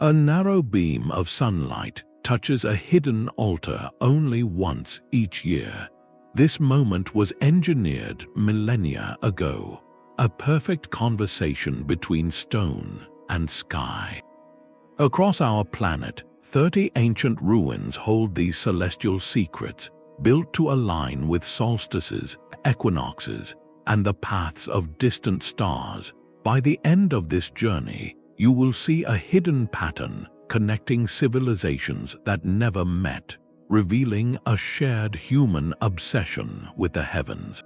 A narrow beam of sunlight touches a hidden altar only once each year. This moment was engineered millennia ago, a perfect conversation between stone and sky. Across our planet, 30 ancient ruins hold these celestial secrets, built to align with solstices, equinoxes, and the paths of distant stars. By the end of this journey, you will see a hidden pattern connecting civilizations that never met, revealing a shared human obsession with the heavens.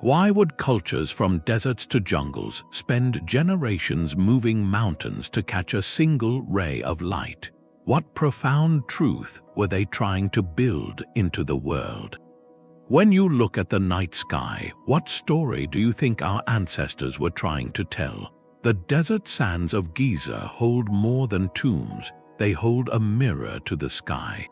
Why would cultures from deserts to jungles spend generations moving mountains to catch a single ray of light? What profound truth were they trying to build into the world? When you look at the night sky, what story do you think our ancestors were trying to tell? The desert sands of Giza hold more than tombs. They hold a mirror to the sky.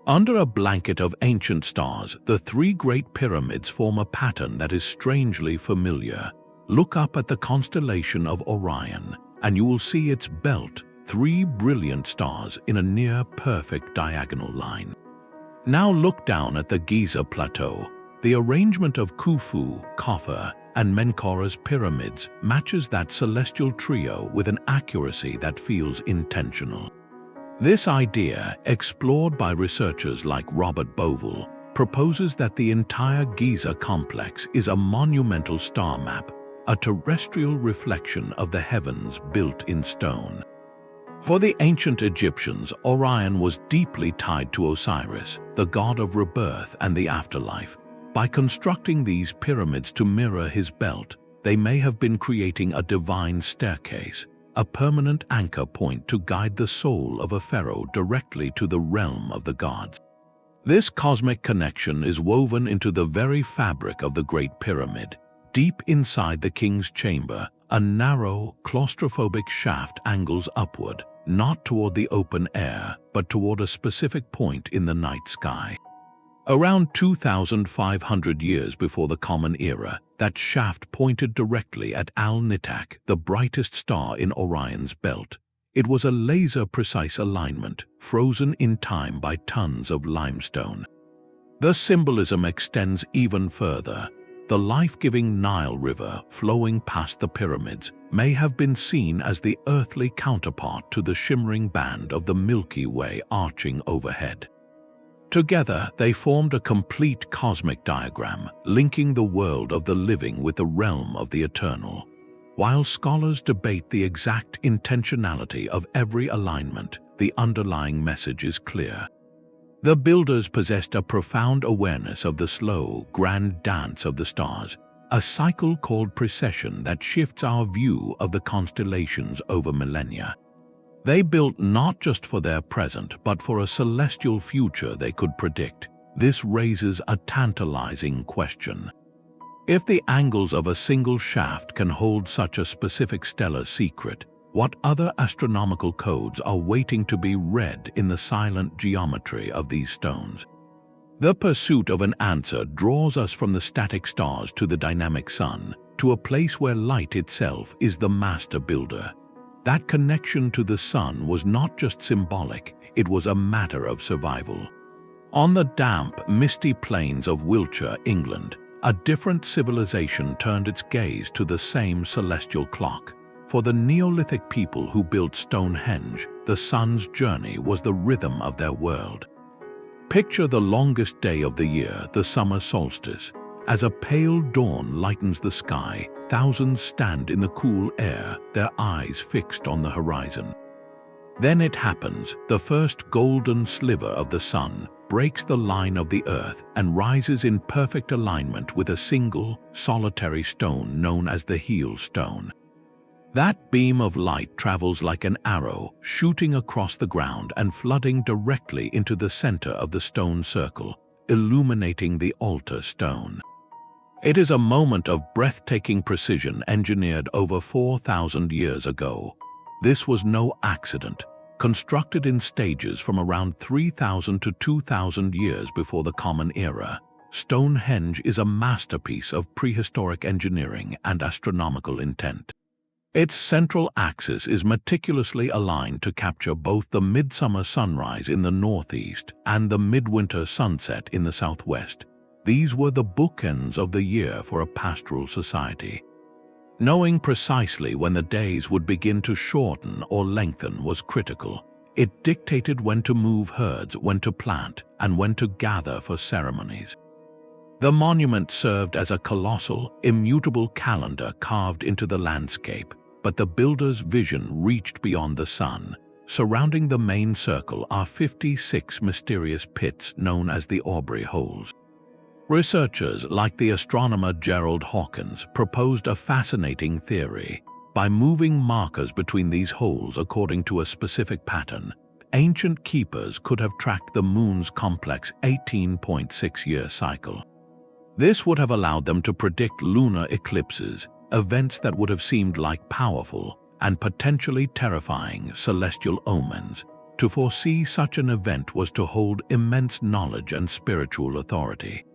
Under a blanket of ancient stars, the three great pyramids form a pattern that is strangely familiar. Look up at the constellation of Orion, and you will see its belt, three brilliant stars in a near-perfect diagonal line. Now look down at the Giza plateau. The arrangement of Khufu, Khafre, and Menkaura's pyramids matches that celestial trio with an accuracy that feels intentional. This idea, explored by researchers like Robert Bovell, proposes that the entire Giza complex is a monumental star map, a terrestrial reflection of the heavens built in stone. For the ancient Egyptians, Orion was deeply tied to Osiris, the god of rebirth and the afterlife. By constructing these pyramids to mirror his belt, they may have been creating a divine staircase, a permanent anchor point to guide the soul of a pharaoh directly to the realm of the gods. This cosmic connection is woven into the very fabric of the Great Pyramid. Deep inside the king's chamber, a narrow, claustrophobic shaft angles upward, not toward the open air, but toward a specific point in the night sky. Around 2,500 years before the Common Era, that shaft pointed directly at Al-Nitak, the brightest star in Orion's belt. It was a laser-precise alignment, frozen in time by tons of limestone. The symbolism extends even further. The life-giving Nile River flowing past the pyramids may have been seen as the earthly counterpart to the shimmering band of the Milky Way arching overhead. Together, they formed a complete cosmic diagram, linking the world of the living with the realm of the eternal. While scholars debate the exact intentionality of every alignment, the underlying message is clear. The builders possessed a profound awareness of the slow, grand dance of the stars, a cycle called precession that shifts our view of the constellations over millennia. They built not just for their present, but for a celestial future they could predict. This raises a tantalizing question. If the angles of a single shaft can hold such a specific stellar secret, what other astronomical codes are waiting to be read in the silent geometry of these stones? The pursuit of an answer draws us from the static stars to the dynamic sun, to a place where light itself is the master builder. That connection to the sun was not just symbolic, it was a matter of survival. On the damp, misty plains of Wiltshire, England, a different civilization turned its gaze to the same celestial clock. For the Neolithic people who built Stonehenge, the sun's journey was the rhythm of their world. Picture the longest day of the year, the summer solstice. As a pale dawn lightens the sky, thousands stand in the cool air, their eyes fixed on the horizon. Then it happens, the first golden sliver of the sun breaks the line of the earth and rises in perfect alignment with a single, solitary stone known as the heel stone. That beam of light travels like an arrow, shooting across the ground and flooding directly into the center of the stone circle, illuminating the altar stone. It is a moment of breathtaking precision engineered over 4,000 years ago. This was no accident. Constructed in stages from around 3,000 to 2,000 years before the Common Era, Stonehenge is a masterpiece of prehistoric engineering and astronomical intent. Its central axis is meticulously aligned to capture both the midsummer sunrise in the northeast and the midwinter sunset in the southwest. These were the bookends of the year for a pastoral society. Knowing precisely when the days would begin to shorten or lengthen was critical. It dictated when to move herds, when to plant, and when to gather for ceremonies. The monument served as a colossal, immutable calendar carved into the landscape, but the builder's vision reached beyond the sun. Surrounding the main circle are 56 mysterious pits known as the Aubrey Holes. Researchers like the astronomer Gerald Hawkins proposed a fascinating theory. By moving markers between these holes according to a specific pattern, ancient keepers could have tracked the moon's complex 18.6-year cycle. This would have allowed them to predict lunar eclipses, events that would have seemed like powerful and potentially terrifying celestial omens. To foresee such an event was to hold immense knowledge and spiritual authority.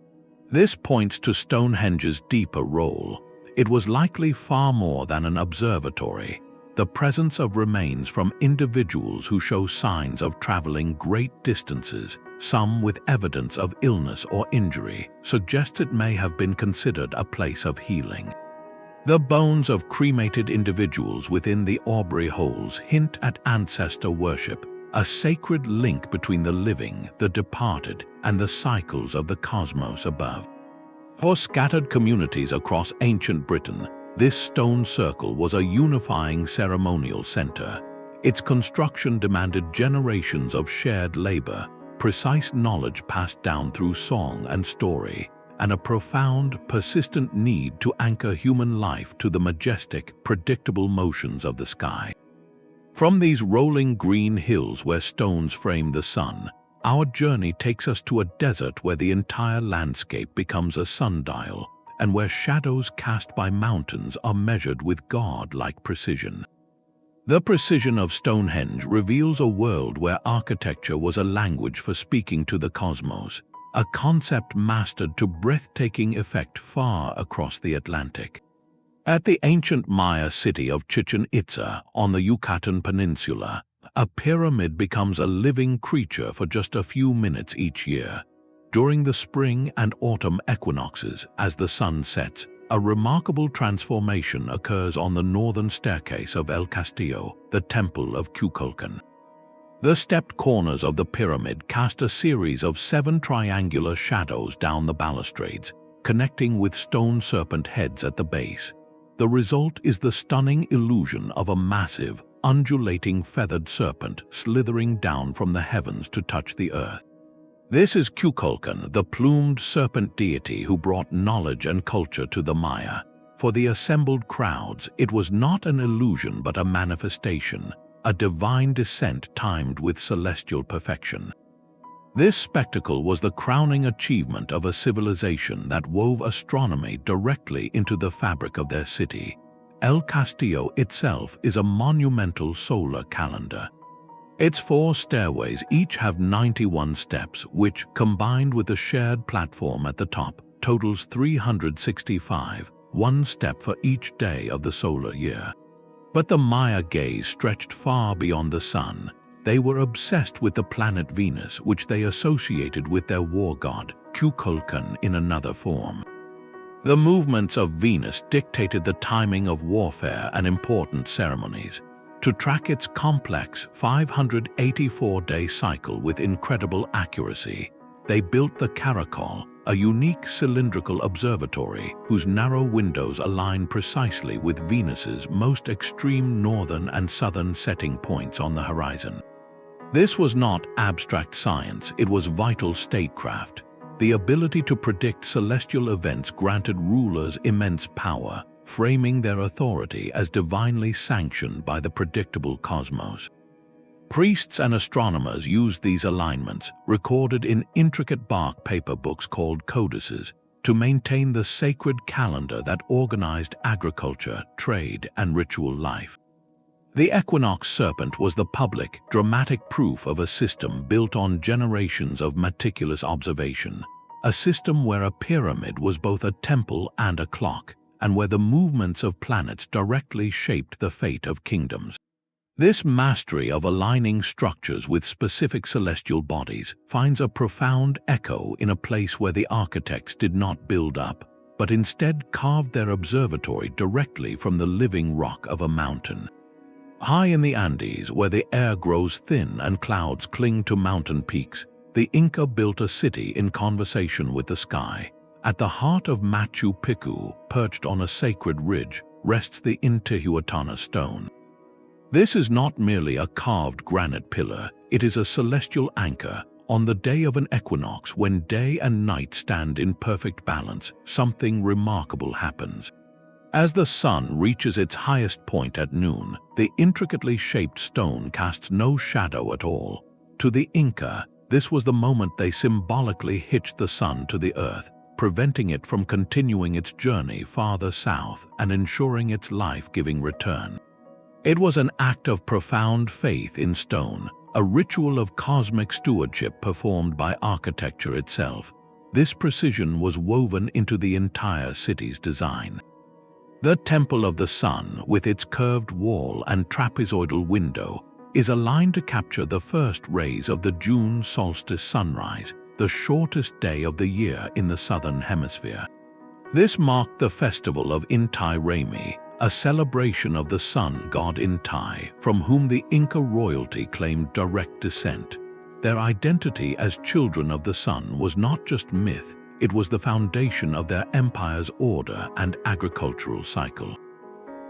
This points to Stonehenge's deeper role. It was likely far more than an observatory. The presence of remains from individuals who show signs of traveling great distances, some with evidence of illness or injury, suggests it may have been considered a place of healing. The bones of cremated individuals within the Aubrey Holes hint at ancestor worship, a sacred link between the living, the departed, and the cycles of the cosmos above. For scattered communities across ancient Britain, this stone circle was a unifying ceremonial center. Its construction demanded generations of shared labor, precise knowledge passed down through song and story, and a profound, persistent need to anchor human life to the majestic, predictable motions of the sky. From these rolling green hills where stones frame the sun, our journey takes us to a desert where the entire landscape becomes a sundial, and where shadows cast by mountains are measured with god-like precision. The precision of Stonehenge reveals a world where architecture was a language for speaking to the cosmos, a concept mastered to breathtaking effect far across the Atlantic. At the ancient Maya city of Chichen Itza on the Yucatan Peninsula, a pyramid becomes a living creature for just a few minutes each year. During the spring and autumn equinoxes, as the sun sets, a remarkable transformation occurs on the northern staircase of El Castillo, the temple of Kukulkan. The stepped corners of the pyramid cast a series of 7 triangular shadows down the balustrades, connecting with stone serpent heads at the base. The result is the stunning illusion of a massive, undulating feathered serpent slithering down from the heavens to touch the earth. This is Kukulkan, the plumed serpent deity who brought knowledge and culture to the Maya. For the assembled crowds, it was not an illusion but a manifestation, a divine descent timed with celestial perfection. This spectacle was the crowning achievement of a civilization that wove astronomy directly into the fabric of their city. El Castillo itself is a monumental solar calendar. Its 4 stairways each have 91 steps, which, combined with the shared platform at the top, totals 365, 1 step for each day of the solar year. But the Maya gaze stretched far beyond the sun. They were obsessed with the planet Venus, which they associated with their war god, Kukulkan in another form. The movements of Venus dictated the timing of warfare and important ceremonies. To track its complex 584-day cycle with incredible accuracy, they built the Caracol, a unique cylindrical observatory whose narrow windows align precisely with Venus's most extreme northern and southern setting points on the horizon. This was not abstract science, it was vital statecraft. The ability to predict celestial events granted rulers immense power, framing their authority as divinely sanctioned by the predictable cosmos. Priests and astronomers used these alignments, recorded in intricate bark paper books called codices, to maintain the sacred calendar that organized agriculture, trade, and ritual life. The Equinox serpent was the public, dramatic proof of a system built on generations of meticulous observation, a system where a pyramid was both a temple and a clock, and where the movements of planets directly shaped the fate of kingdoms. This mastery of aligning structures with specific celestial bodies finds a profound echo in a place where the architects did not build up, but instead carved their observatory directly from the living rock of a mountain. High in the Andes, where the air grows thin and clouds cling to mountain peaks, the Inca built a city in conversation with the sky. At the heart of Machu Picchu, perched on a sacred ridge, rests the Teotihuacan stone. This is not merely a carved granite pillar, it is a celestial anchor. On the day of an equinox, when day and night stand in perfect balance, something remarkable happens. As the sun reaches its highest point at noon, the intricately shaped stone casts no shadow at all. To the Inca, this was the moment they symbolically hitched the sun to the earth, preventing it from continuing its journey farther south and ensuring its life-giving return. It was an act of profound faith in stone, a ritual of cosmic stewardship performed by architecture itself. This precision was woven into the entire city's design. The Temple of the Sun, with its curved wall and trapezoidal window, is aligned to capture the first rays of the June solstice sunrise, the shortest day of the year in the southern hemisphere. This marked the festival of Inti Raymi, a celebration of the sun god Inti, from whom the Inca royalty claimed direct descent. Their identity as children of the sun was not just myth, it was the foundation of their empire's order and agricultural cycle.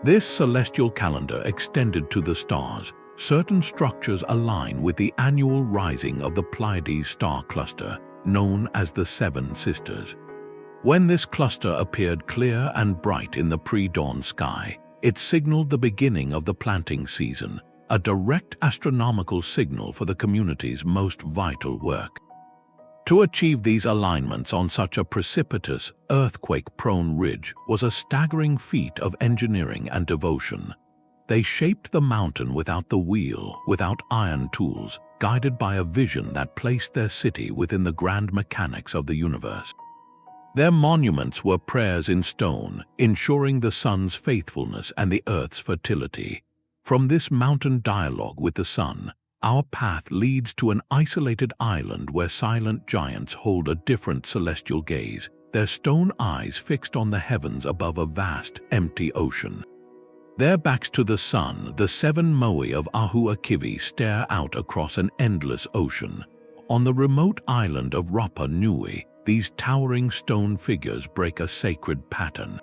This celestial calendar extended to the stars. Certain structures align with the annual rising of the Pleiades star cluster, known as the Seven Sisters. When this cluster appeared clear and bright in the pre-dawn sky, it signaled the beginning of the planting season, a direct astronomical signal for the community's most vital work. To achieve these alignments on such a precipitous, earthquake-prone ridge was a staggering feat of engineering and devotion. They shaped the mountain without the wheel, without iron tools, guided by a vision that placed their city within the grand mechanics of the universe. Their monuments were prayers in stone, ensuring the sun's faithfulness and the earth's fertility. From this mountain dialogue with the sun, our path leads to an isolated island where silent giants hold a different celestial gaze, their stone eyes fixed on the heavens above a vast, empty ocean. Their backs to the sun, the seven Moai of Ahuakivi stare out across an endless ocean. On the remote island of Rapa Nui, these towering stone figures break a sacred pattern.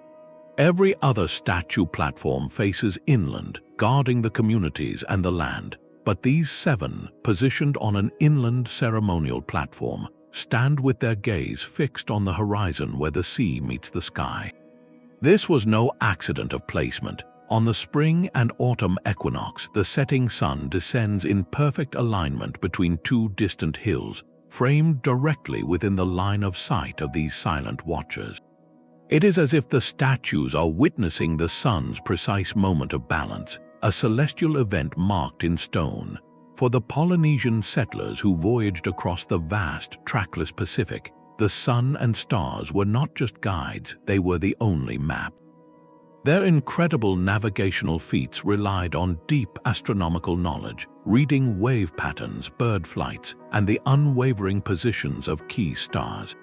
Every other statue platform faces inland, guarding the communities and the land, but these seven, positioned on an inland ceremonial platform, stand with their gaze fixed on the horizon where the sea meets the sky. This was no accident of placement. On the spring and autumn equinox, the setting sun descends in perfect alignment between two distant hills, framed directly within the line of sight of these silent watchers. It is as if the statues are witnessing the sun's precise moment of balance, a celestial event marked in stone. For the Polynesian settlers who voyaged across the vast, trackless Pacific, the sun and stars were not just guides, they were the only map. Their incredible navigational feats relied on deep astronomical knowledge, reading wave patterns, bird flights, and the unwavering positions of key stars.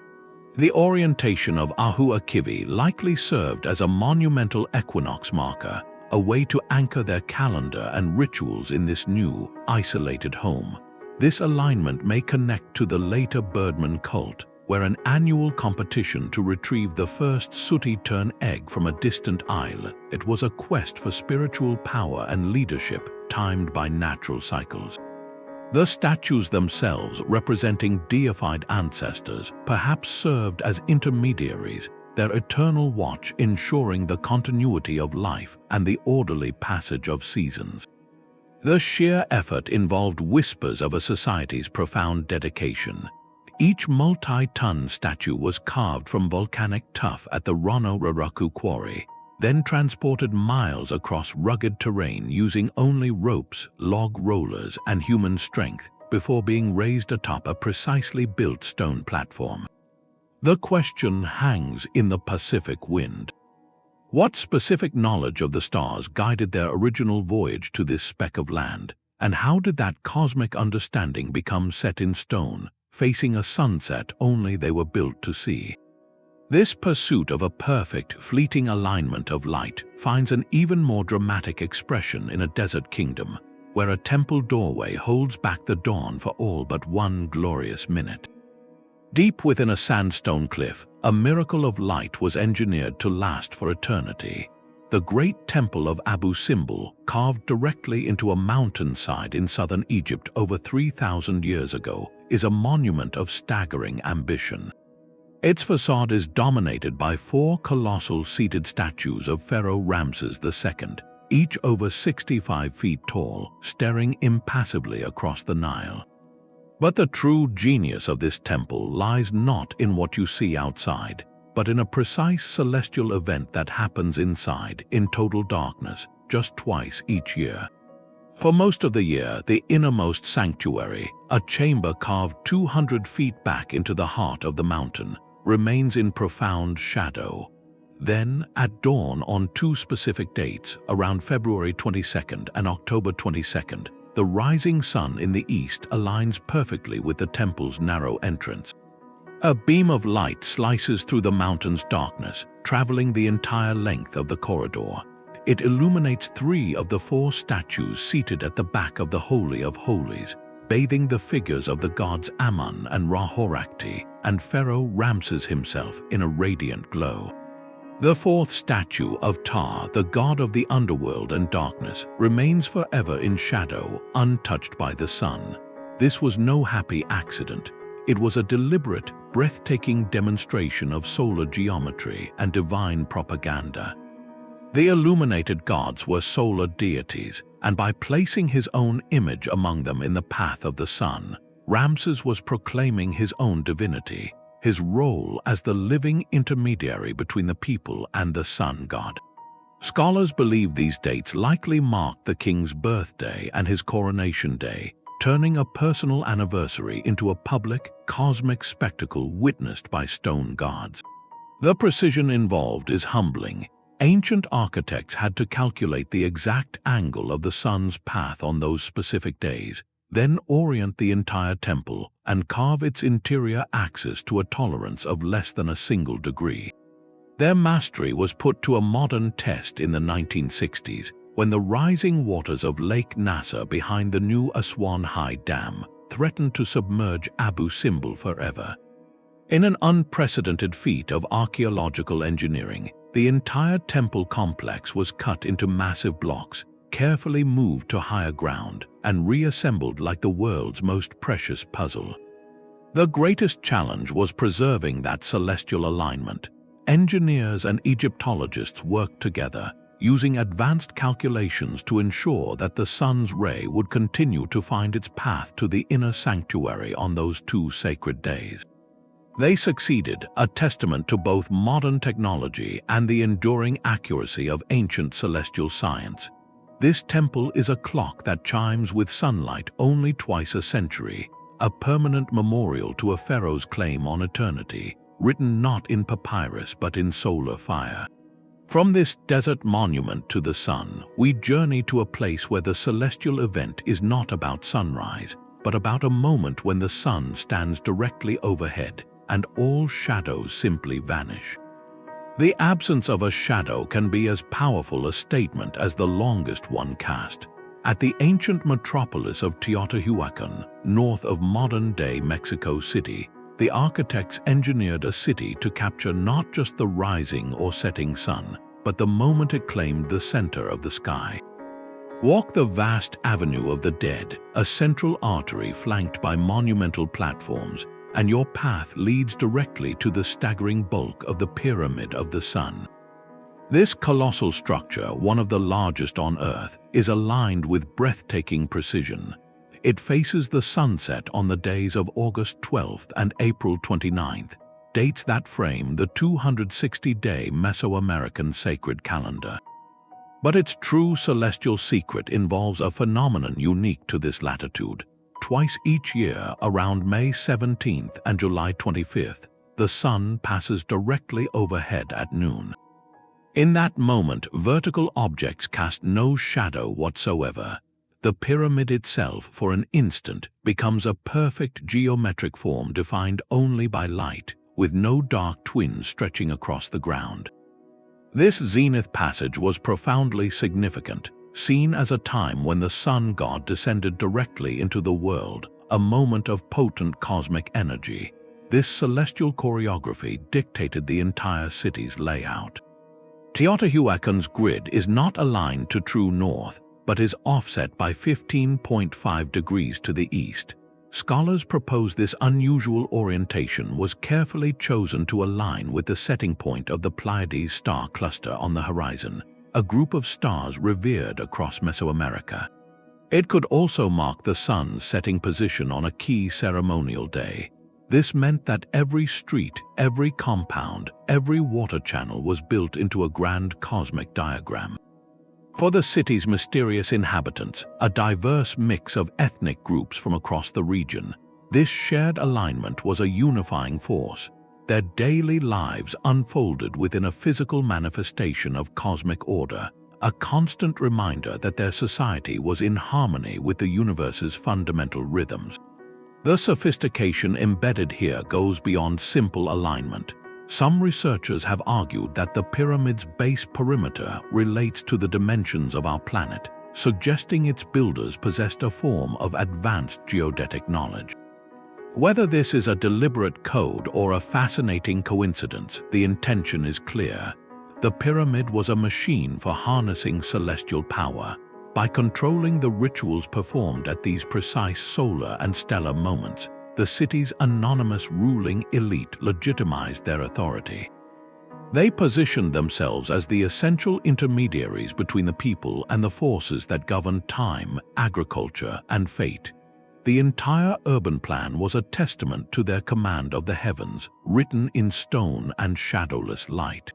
The orientation of Ahuakivi likely served as a monumental equinox marker, a way to anchor their calendar and rituals in this new, isolated home. This alignment may connect to the later Birdman cult, where an annual competition to retrieve the first sooty-tern egg from a distant isle. It was a quest for spiritual power and leadership timed by natural cycles. The statues themselves, representing deified ancestors, perhaps served as intermediaries, their eternal watch ensuring the continuity of life and the orderly passage of seasons. The sheer effort involved whispers of a society's profound dedication. Each multi-ton statue was carved from volcanic tuff at the Rono-Raraku quarry, then transported miles across rugged terrain using only ropes, log rollers, and human strength before being raised atop a precisely built stone platform. The question hangs in the Pacific wind. What specific knowledge of the stars guided their original voyage to this speck of land, and how did that cosmic understanding become set in stone, facing a sunset only they were built to see? This pursuit of a perfect, fleeting alignment of light finds an even more dramatic expression in a desert kingdom, where a temple doorway holds back the dawn for all but one glorious minute. Deep within a sandstone cliff, a miracle of light was engineered to last for eternity. The great temple of Abu Simbel, carved directly into a mountainside in southern Egypt over 3,000 years ago, is a monument of staggering ambition. Its facade is dominated by 4 colossal seated statues of Pharaoh Ramses II, each over 65 feet tall, staring impassively across the Nile. But the true genius of this temple lies not in what you see outside, but in a precise celestial event that happens inside, in total darkness, just twice each year. For most of the year, the innermost sanctuary, a chamber carved 200 feet back into the heart of the mountain, remains in profound shadow. Then, at dawn on 2 specific dates, around February 22nd and October 22nd, the rising sun in the east aligns perfectly with the temple's narrow entrance. A beam of light slices through the mountain's darkness, traveling the entire length of the corridor. It illuminates 3 of the 4 statues seated at the back of the Holy of Holies, bathing the figures of the gods Amun and Ra-Horakhti and Pharaoh Ramses himself in a radiant glow. The 4th statue of Ptah, the god of the underworld and darkness, remains forever in shadow, untouched by the sun. This was no happy accident. It was a deliberate, breathtaking demonstration of solar geometry and divine propaganda. The illuminated gods were solar deities, and by placing his own image among them in the path of the sun, Ramses was proclaiming his own divinity, his role as the living intermediary between the people and the sun god. Scholars believe these dates likely marked the king's birthday and his coronation day, turning a personal anniversary into a public, cosmic spectacle witnessed by stone gods. The precision involved is humbling. Ancient architects had to calculate the exact angle of the sun's path on those specific days, then orient the entire temple and carve its interior axis to a tolerance of less than a single degree. Their mastery was put to a modern test in the 1960s, when the rising waters of Lake Nasser behind the new Aswan High Dam threatened to submerge Abu Simbel forever. In an unprecedented feat of archaeological engineering, the entire temple complex was cut into massive blocks, carefully moved to higher ground, and reassembled like the world's most precious puzzle. The greatest challenge was preserving that celestial alignment. Engineers and Egyptologists worked together, using advanced calculations to ensure that the sun's ray would continue to find its path to the inner sanctuary on those 2 sacred days. They succeeded, a testament to both modern technology and the enduring accuracy of ancient celestial science. This temple is a clock that chimes with sunlight only twice a century, a permanent memorial to a pharaoh's claim on eternity, written not in papyrus but in solar fire. From this desert monument to the sun, we journey to a place where the celestial event is not about sunrise, but about a moment when the sun stands directly overhead, and all shadows simply vanish. The absence of a shadow can be as powerful a statement as the longest one cast. At the ancient metropolis of Teotihuacan, north of modern-day Mexico City, the architects engineered a city to capture not just the rising or setting sun, but the moment it claimed the center of the sky. Walk the vast Avenue of the Dead, a central artery flanked by monumental platforms, and your path leads directly to the staggering bulk of the Pyramid of the Sun. This colossal structure, one of the largest on Earth, is aligned with breathtaking precision. It faces the sunset on the days of August 12th and April 29th, dates that frame the 260-day Mesoamerican sacred calendar. But its true celestial secret involves a phenomenon unique to this latitude. Twice each year, around May 17th and July 25th, the sun passes directly overhead at noon. In that moment, vertical objects cast no shadow whatsoever. The pyramid itself, for an instant, becomes a perfect geometric form defined only by light, with no dark twins stretching across the ground. This zenith passage was profoundly significant, seen as a time when the sun god descended directly into the world, a moment of potent cosmic energy. This celestial choreography dictated the entire city's layout. Teotihuacan's grid is not aligned to true north, but is offset by 15.5 degrees to the east. Scholars propose this unusual orientation was carefully chosen to align with the setting point of the Pleiades star cluster on the horizon, a group of stars revered across Mesoamerica. It could also mark the sun's setting position on a key ceremonial day. This meant that every street, every compound, every water channel was built into a grand cosmic diagram. For the city's mysterious inhabitants, a diverse mix of ethnic groups from across the region, this shared alignment was a unifying force. Their daily lives unfolded within a physical manifestation of cosmic order, a constant reminder that their society was in harmony with the universe's fundamental rhythms. The sophistication embedded here goes beyond simple alignment. Some researchers have argued that the pyramid's base perimeter relates to the dimensions of our planet, suggesting its builders possessed a form of advanced geodetic knowledge. Whether this is a deliberate code or a fascinating coincidence, the intention is clear. The pyramid was a machine for harnessing celestial power. By controlling the rituals performed at these precise solar and stellar moments, the city's anonymous ruling elite legitimized their authority. They positioned themselves as the essential intermediaries between the people and the forces that govern time, agriculture, and fate. The entire urban plan was a testament to their command of the heavens, written in stone and shadowless light.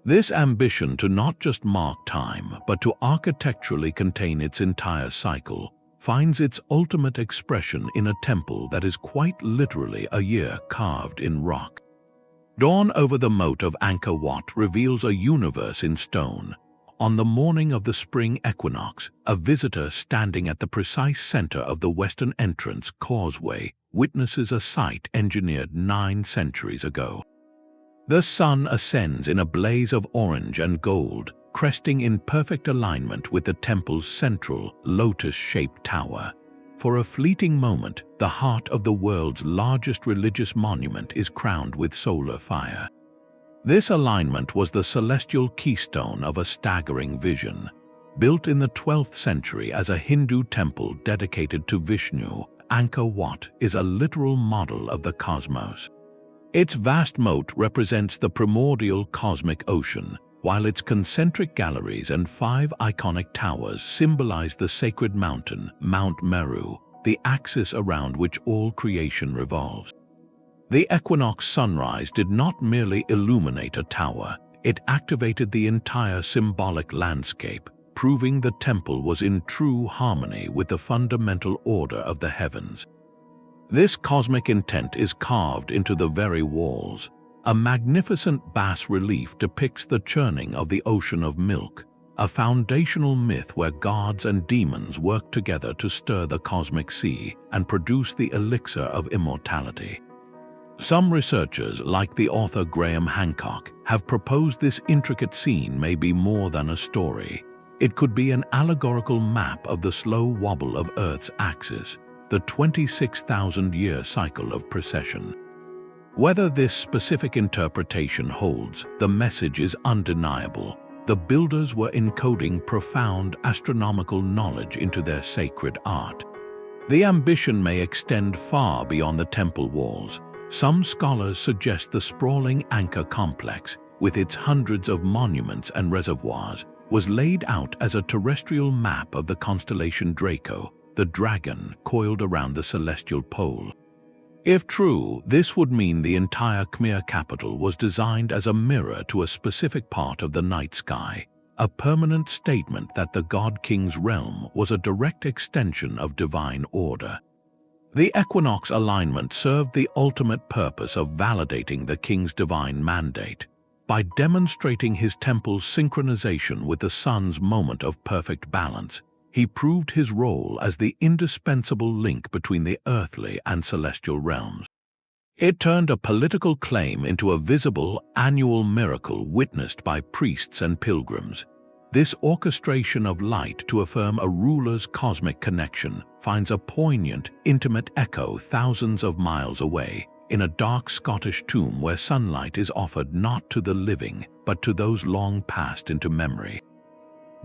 This ambition to not just mark time, but to architecturally contain its entire cycle, finds its ultimate expression in a temple that is quite literally a year carved in rock. Dawn over the moat of Angkor reveals a universe in stone. On the morning of the spring equinox, a visitor standing at the precise center of the western entrance causeway witnesses a sight engineered 9 centuries ago. The sun ascends in a blaze of orange and gold, cresting in perfect alignment with the temple's central, lotus-shaped tower. For a fleeting moment, the heart of the world's largest religious monument is crowned with solar fire. This alignment was the celestial keystone of a staggering vision. Built in the 12th century as a Hindu temple dedicated to Vishnu, Angkor Wat is a literal model of the cosmos. Its vast moat represents the primordial cosmic ocean, while its concentric galleries and 5 iconic towers symbolize the sacred mountain, Mount Meru, the axis around which all creation revolves. The equinox sunrise did not merely illuminate a tower, it activated the entire symbolic landscape, proving the temple was in true harmony with the fundamental order of the heavens. This cosmic intent is carved into the very walls. A magnificent bas-relief depicts the churning of the ocean of milk, a foundational myth where gods and demons work together to stir the cosmic sea and produce the elixir of immortality. Some researchers, like the author Graham Hancock, have proposed this intricate scene may be more than a story. It could be an allegorical map of the slow wobble of Earth's axis, the 26,000-year cycle of precession. Whether this specific interpretation holds, the message is undeniable. The builders were encoding profound astronomical knowledge into their sacred art. The ambition may extend far beyond the temple walls. Some scholars suggest the sprawling Angkor complex, with its hundreds of monuments and reservoirs, was laid out as a terrestrial map of the constellation Draco, the dragon coiled around the celestial pole. If true, this would mean the entire Khmer capital was designed as a mirror to a specific part of the night sky, a permanent statement that the god-king's realm was a direct extension of divine order. The equinox alignment served the ultimate purpose of validating the king's divine mandate. By demonstrating his temple's synchronization with the sun's moment of perfect balance, he proved his role as the indispensable link between the earthly and celestial realms. It turned a political claim into a visible, annual miracle witnessed by priests and pilgrims. This orchestration of light to affirm a ruler's cosmic connection finds a poignant, intimate echo thousands of miles away, in a dark Scottish tomb where sunlight is offered not to the living, but to those long passed into memory.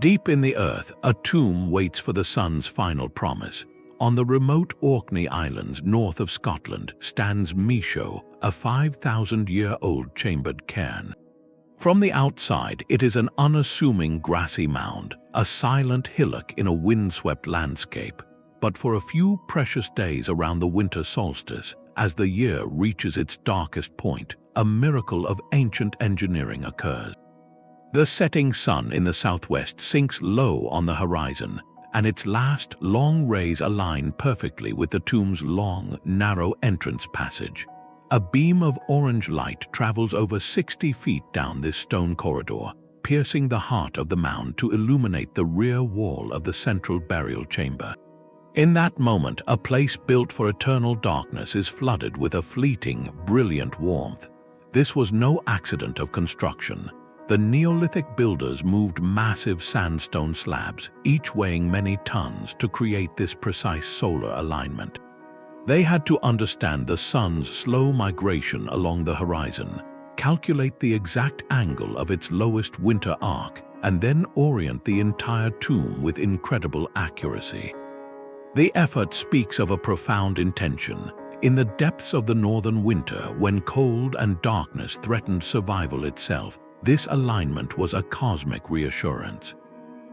Deep in the earth, a tomb waits for the sun's final promise. On the remote Orkney Islands north of Scotland stands Maeshowe, a 5,000-year-old chambered cairn. From the outside, it is an unassuming grassy mound, a silent hillock in a windswept landscape. But for a few precious days around the winter solstice, as the year reaches its darkest point, a miracle of ancient engineering occurs. The setting sun in the southwest sinks low on the horizon, and its last long rays align perfectly with the tomb's long, narrow entrance passage. A beam of orange light travels over 60 feet down this stone corridor, piercing the heart of the mound to illuminate the rear wall of the central burial chamber. In that moment, a place built for eternal darkness is flooded with a fleeting, brilliant warmth. This was no accident of construction. The Neolithic builders moved massive sandstone slabs, each weighing many tons, to create this precise solar alignment. They had to understand the sun's slow migration along the horizon, calculate the exact angle of its lowest winter arc, and then orient the entire tomb with incredible accuracy. The effort speaks of a profound intention. In the depths of the northern winter, when cold and darkness threatened survival itself, this alignment was a cosmic reassurance.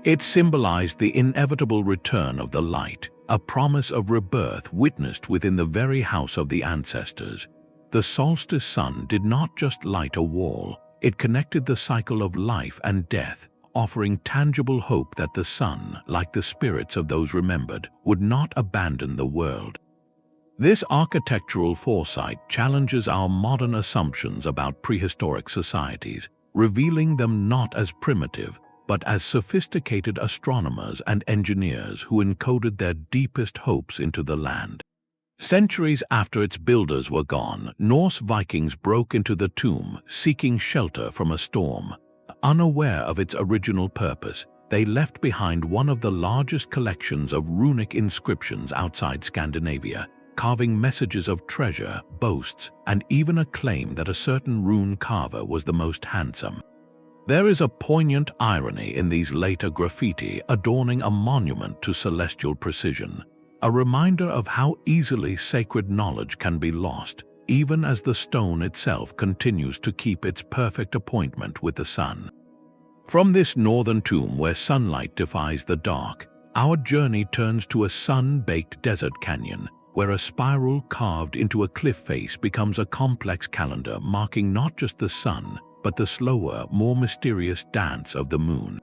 It symbolized the inevitable return of the light, a promise of rebirth witnessed within the very house of the ancestors. The solstice sun did not just light a wall, it connected the cycle of life and death, offering tangible hope that the sun, like the spirits of those remembered, would not abandon the world. This architectural foresight challenges our modern assumptions about prehistoric societies, revealing them not as primitive, but as sophisticated astronomers and engineers who encoded their deepest hopes into the land. Centuries after its builders were gone, Norse Vikings broke into the tomb, seeking shelter from a storm. Unaware of its original purpose, they left behind one of the largest collections of runic inscriptions outside Scandinavia, carving messages of treasure, boasts, and even a claim that a certain rune carver was the most handsome. There is a poignant irony in these later graffiti adorning a monument to celestial precision, a reminder of how easily sacred knowledge can be lost, even as the stone itself continues to keep its perfect appointment with the sun. From this northern tomb where sunlight defies the dark, our journey turns to a sun-baked desert canyon, where a spiral carved into a cliff face becomes a complex calendar marking not just the sun, but the slower, more mysterious dance of the moon.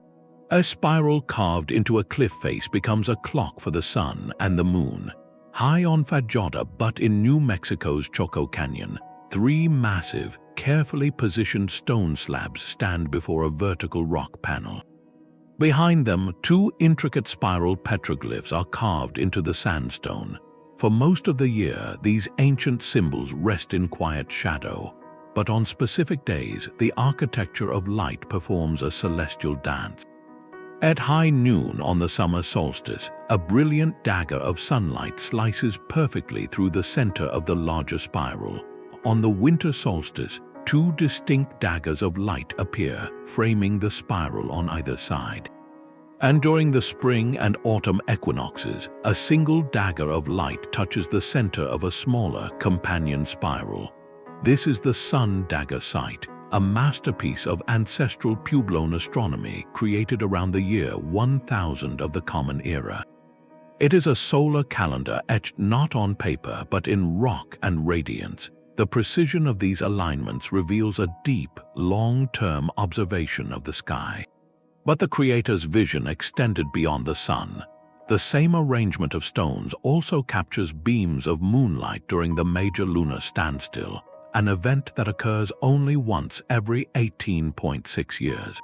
A spiral carved into a cliff face becomes a clock for the sun and the moon. High on Fajada, but in New Mexico's Chaco Canyon, three massive, carefully positioned stone slabs stand before a vertical rock panel. Behind them, two intricate spiral petroglyphs are carved into the sandstone. For most of the year, these ancient symbols rest in quiet shadow, but on specific days, the architecture of light performs a celestial dance. At high noon on the summer solstice, a brilliant dagger of sunlight slices perfectly through the center of the larger spiral. On the winter solstice, two distinct daggers of light appear, framing the spiral on either side. And during the spring and autumn equinoxes, a single dagger of light touches the center of a smaller companion spiral. This is the Sun Dagger site, a masterpiece of ancestral Puebloan astronomy created around the year 1000 of the Common Era. It is a solar calendar etched not on paper but in rock and radiance. The precision of these alignments reveals a deep, long-term observation of the sky. But the creator's vision extended beyond the sun. The same arrangement of stones also captures beams of moonlight during the major lunar standstill, an event that occurs only once every 18.6 years.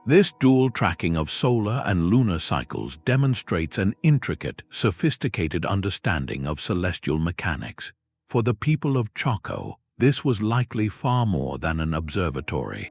This dual tracking of solar and lunar cycles demonstrates an intricate, sophisticated understanding of celestial mechanics. For the people of Chaco, this was likely far more than an observatory.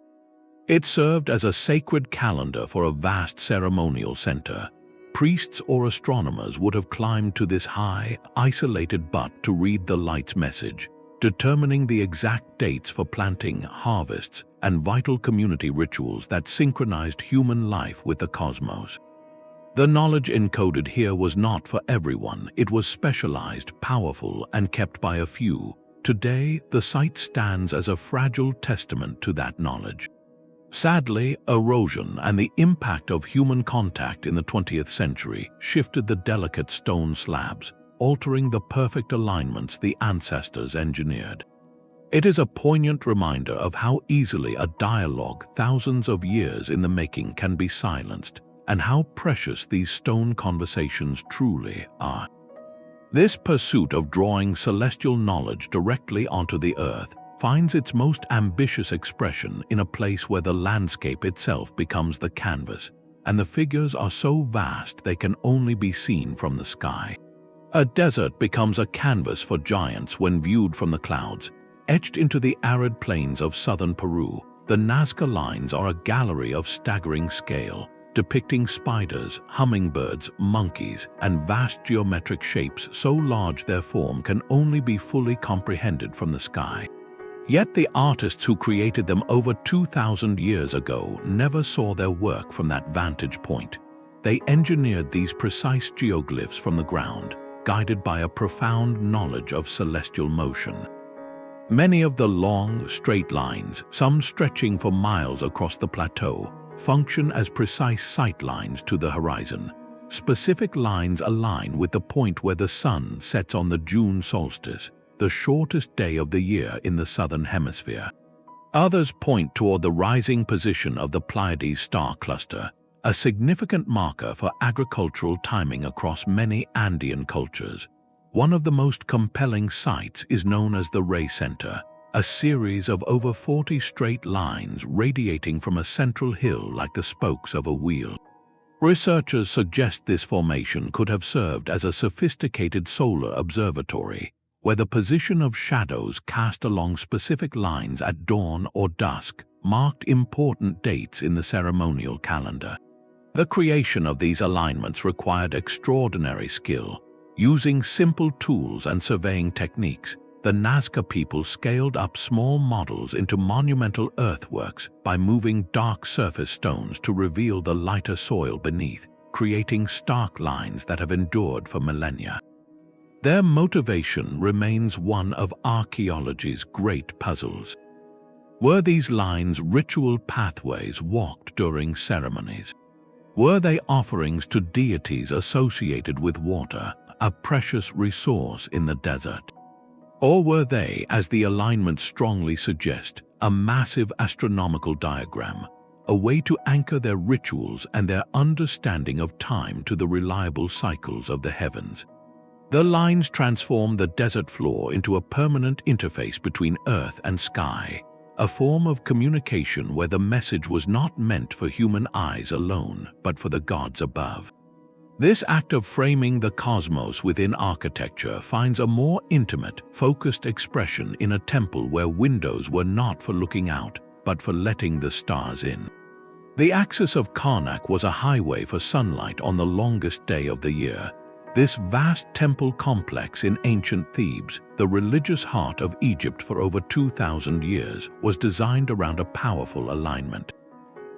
It served as a sacred calendar for a vast ceremonial center. Priests or astronomers would have climbed to this high, isolated butte to read the light's message, determining the exact dates for planting, harvests, and vital community rituals that synchronized human life with the cosmos. The knowledge encoded here was not for everyone. It was specialized, powerful, and kept by a few. Today, the site stands as a fragile testament to that knowledge. Sadly, erosion and the impact of human contact in the 20th century shifted the delicate stone slabs, altering the perfect alignments the ancestors engineered. It is a poignant reminder of how easily a dialogue thousands of years in the making can be silenced, and how precious these stone conversations truly are. This pursuit of drawing celestial knowledge directly onto the earth finds its most ambitious expression in a place where the landscape itself becomes the canvas, and the figures are so vast they can only be seen from the sky. A desert becomes a canvas for giants when viewed from the clouds. Etched into the arid plains of southern Peru, the Nazca lines are a gallery of staggering scale, depicting spiders, hummingbirds, monkeys, and vast geometric shapes so large their form can only be fully comprehended from the sky. Yet the artists who created them over 2,000 years ago never saw their work from that vantage point. They engineered these precise geoglyphs from the ground, guided by a profound knowledge of celestial motion. Many of the long, straight lines, some stretching for miles across the plateau, function as precise sight lines to the horizon. Specific lines align with the point where the sun sets on the June solstice, the shortest day of the year in the southern hemisphere. Others point toward the rising position of the Pleiades star cluster, a significant marker for agricultural timing across many Andean cultures. One of the most compelling sites is known as the Ray Center, a series of over 40 straight lines radiating from a central hill like the spokes of a wheel. Researchers suggest this formation could have served as a sophisticated solar observatory, where the position of shadows cast along specific lines at dawn or dusk marked important dates in the ceremonial calendar. The creation of these alignments required extraordinary skill. Using simple tools and surveying techniques, the Nazca people scaled up small models into monumental earthworks by moving dark surface stones to reveal the lighter soil beneath, creating stark lines that have endured for millennia. Their motivation remains one of archaeology's great puzzles. Were these lines ritual pathways walked during ceremonies? Were they offerings to deities associated with water, a precious resource in the desert? Or were they, as the alignments strongly suggest, a massive astronomical diagram, a way to anchor their rituals and their understanding of time to the reliable cycles of the heavens? The lines transform the desert floor into a permanent interface between earth and sky, a form of communication where the message was not meant for human eyes alone, but for the gods above. This act of framing the cosmos within architecture finds a more intimate, focused expression in a temple where windows were not for looking out, but for letting the stars in. The axis of Karnak was a highway for sunlight on the longest day of the year. This vast temple complex in ancient Thebes, the religious heart of Egypt for over 2,000 years, was designed around a powerful alignment.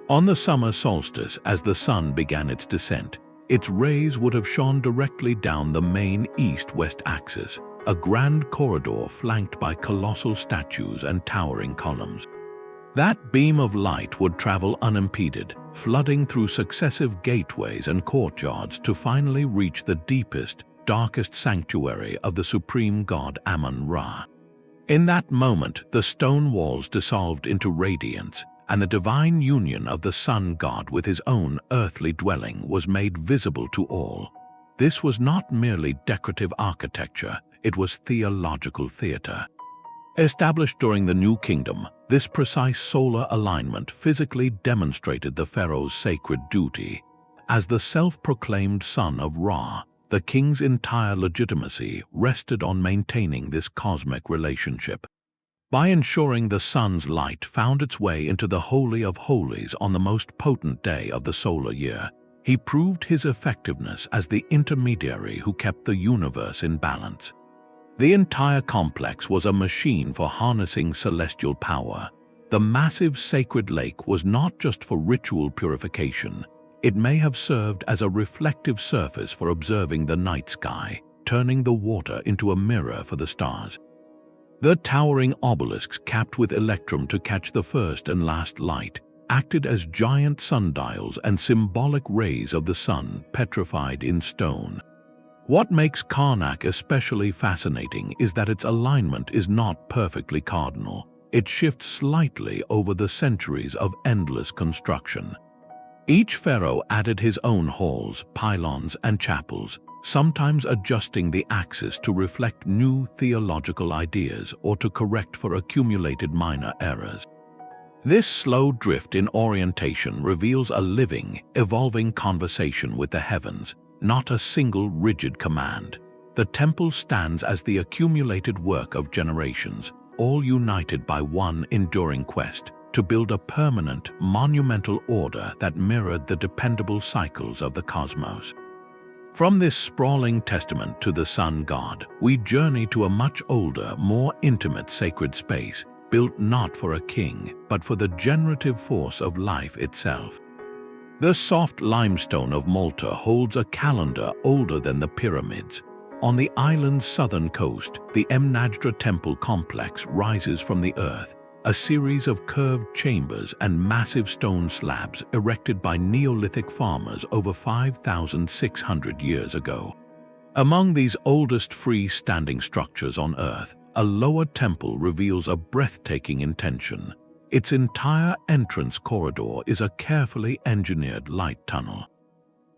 On the summer solstice, as the sun began its descent, its rays would have shone directly down the main east-west axis, a grand corridor flanked by colossal statues and towering columns. That beam of light would travel unimpeded, flooding through successive gateways and courtyards to finally reach the deepest, darkest sanctuary of the supreme god Amun-Ra. In that moment, the stone walls dissolved into radiance, and the divine union of the sun god with his own earthly dwelling was made visible to all. This was not merely decorative architecture, it was theological theater. Established during the New Kingdom, this precise solar alignment physically demonstrated the pharaoh's sacred duty. As the self-proclaimed son of Ra, the king's entire legitimacy rested on maintaining this cosmic relationship. By ensuring the sun's light found its way into the Holy of Holies on the most potent day of the solar year, he proved his effectiveness as the intermediary who kept the universe in balance. The entire complex was a machine for harnessing celestial power. The massive sacred lake was not just for ritual purification. It may have served as a reflective surface for observing the night sky, turning the water into a mirror for the stars. The towering obelisks capped with electrum to catch the first and last light acted as giant sundials and symbolic rays of the sun petrified in stone. What makes Karnak especially fascinating is that its alignment is not perfectly cardinal. It shifts slightly over the centuries of endless construction. Each pharaoh added his own halls, pylons, and chapels, sometimes adjusting the axis to reflect new theological ideas or to correct for accumulated minor errors. This slow drift in orientation reveals a living, evolving conversation with the heavens, not a single rigid command. The temple stands as the accumulated work of generations, all united by one enduring quest to build a permanent, monumental order that mirrored the dependable cycles of the cosmos. From this sprawling testament to the sun god, we journey to a much older, more intimate sacred space, built not for a king, but for the generative force of life itself. The soft limestone of Malta holds a calendar older than the pyramids. On the island's southern coast, the Mnajdra temple complex rises from the earth, a series of curved chambers and massive stone slabs erected by Neolithic farmers over 5,600 years ago. Among these oldest free-standing structures on Earth, a lower temple reveals a breathtaking intention. Its entire entrance corridor is a carefully engineered light tunnel.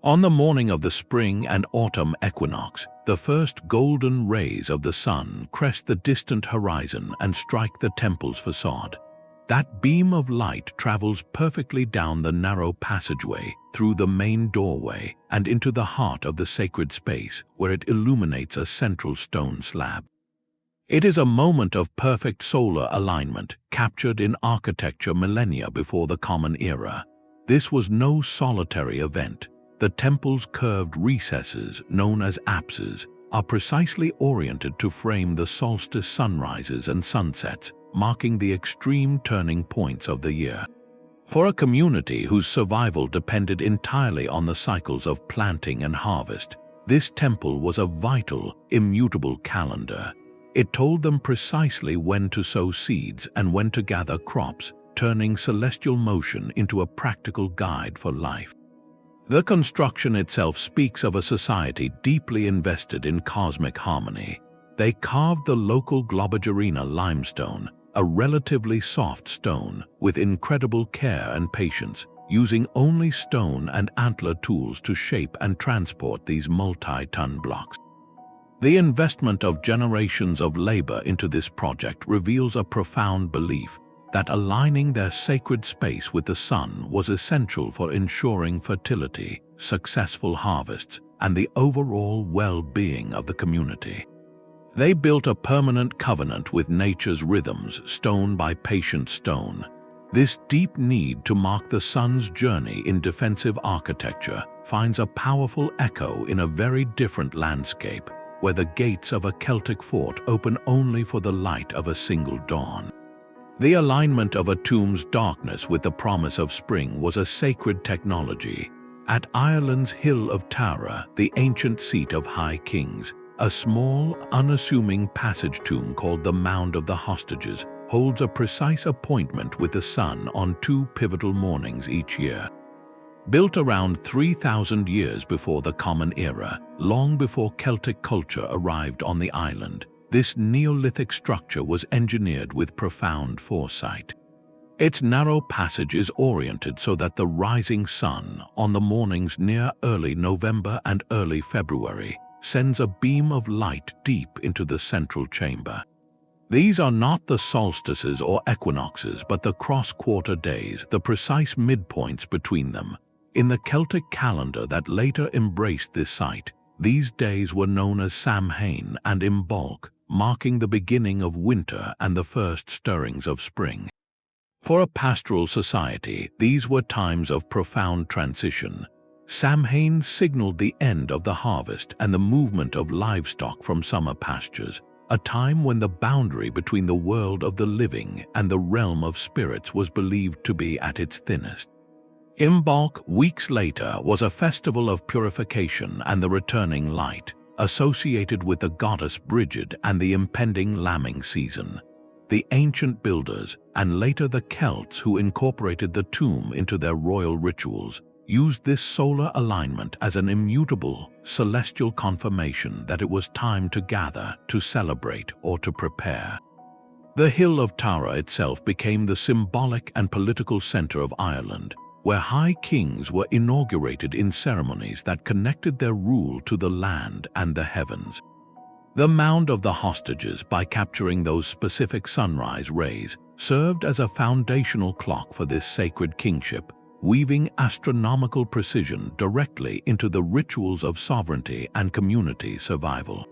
On the morning of the spring and autumn equinox, the first golden rays of the sun crest the distant horizon and strike the temple's facade. That beam of light travels perfectly down the narrow passageway, through the main doorway, and into the heart of the sacred space, where it illuminates a central stone slab. It is a moment of perfect solar alignment, captured in architecture millennia before the Common Era. This was no solitary event. The temple's curved recesses, known as apses, are precisely oriented to frame the solstice sunrises and sunsets, marking the extreme turning points of the year. For a community whose survival depended entirely on the cycles of planting and harvest, this temple was a vital, immutable calendar. It told them precisely when to sow seeds and when to gather crops, turning celestial motion into a practical guide for life. The construction itself speaks of a society deeply invested in cosmic harmony. They carved the local Globigerina limestone, a relatively soft stone, with incredible care and patience, using only stone and antler tools to shape and transport these multi-ton blocks. The investment of generations of labor into this project reveals a profound belief that aligning their sacred space with the sun was essential for ensuring fertility, successful harvests, and the overall well-being of the community. They built a permanent covenant with nature's rhythms, stone by patient stone. This deep need to mark the sun's journey in defensive architecture finds a powerful echo in a very different landscape, where the gates of a Celtic fort open only for the light of a single dawn. The alignment of a tomb's darkness with the promise of spring was a sacred technology. At Ireland's Hill of Tara, the ancient seat of high kings, a small, unassuming passage tomb called the Mound of the Hostages holds a precise appointment with the sun on two pivotal mornings each year. Built around 3,000 years before the Common Era, long before Celtic culture arrived on the island, this Neolithic structure was engineered with profound foresight. Its narrow passage is oriented so that the rising sun, on the mornings near early November and early February, sends a beam of light deep into the central chamber. These are not the solstices or equinoxes, but the cross-quarter days, the precise midpoints between them. In the Celtic calendar that later embraced this site, these days were known as Samhain and Imbolc, marking the beginning of winter and the first stirrings of spring. For a pastoral society, these were times of profound transition. Samhain signaled the end of the harvest and the movement of livestock from summer pastures, a time when the boundary between the world of the living and the realm of spirits was believed to be at its thinnest. Imbolc, weeks later, was a festival of purification and the returning light, associated with the goddess Brigid and the impending lambing season. The ancient builders, and later the Celts who incorporated the tomb into their royal rituals, used this solar alignment as an immutable, celestial confirmation that it was time to gather, to celebrate, or to prepare. The Hill of Tara itself became the symbolic and political center of Ireland, where high kings were inaugurated in ceremonies that connected their rule to the land and the heavens. The Mound of the Hostages, by capturing those specific sunrise rays, served as a foundational clock for this sacred kingship, weaving astronomical precision directly into the rituals of sovereignty and community survival.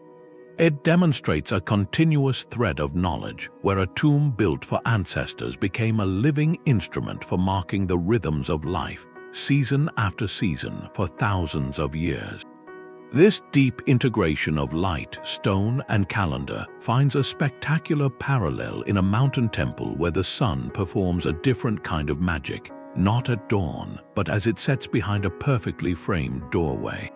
It demonstrates a continuous thread of knowledge, where a tomb built for ancestors became a living instrument for marking the rhythms of life, season after season, for thousands of years. This deep integration of light, stone, and calendar finds a spectacular parallel in a mountain temple where the sun performs a different kind of magic, not at dawn, but as it sets behind a perfectly framed doorway.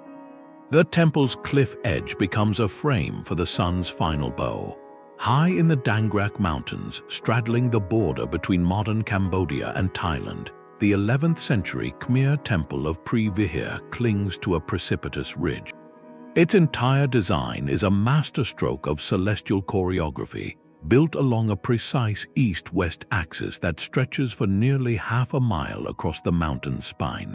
The temple's cliff edge becomes a frame for the sun's final bow. High in the Dangrak Mountains, straddling the border between modern Cambodia and Thailand, the 11th century Khmer temple of Pre Vihir clings to a precipitous ridge. Its entire design is a masterstroke of celestial choreography, built along a precise east-west axis that stretches for nearly half a mile across the mountain's spine.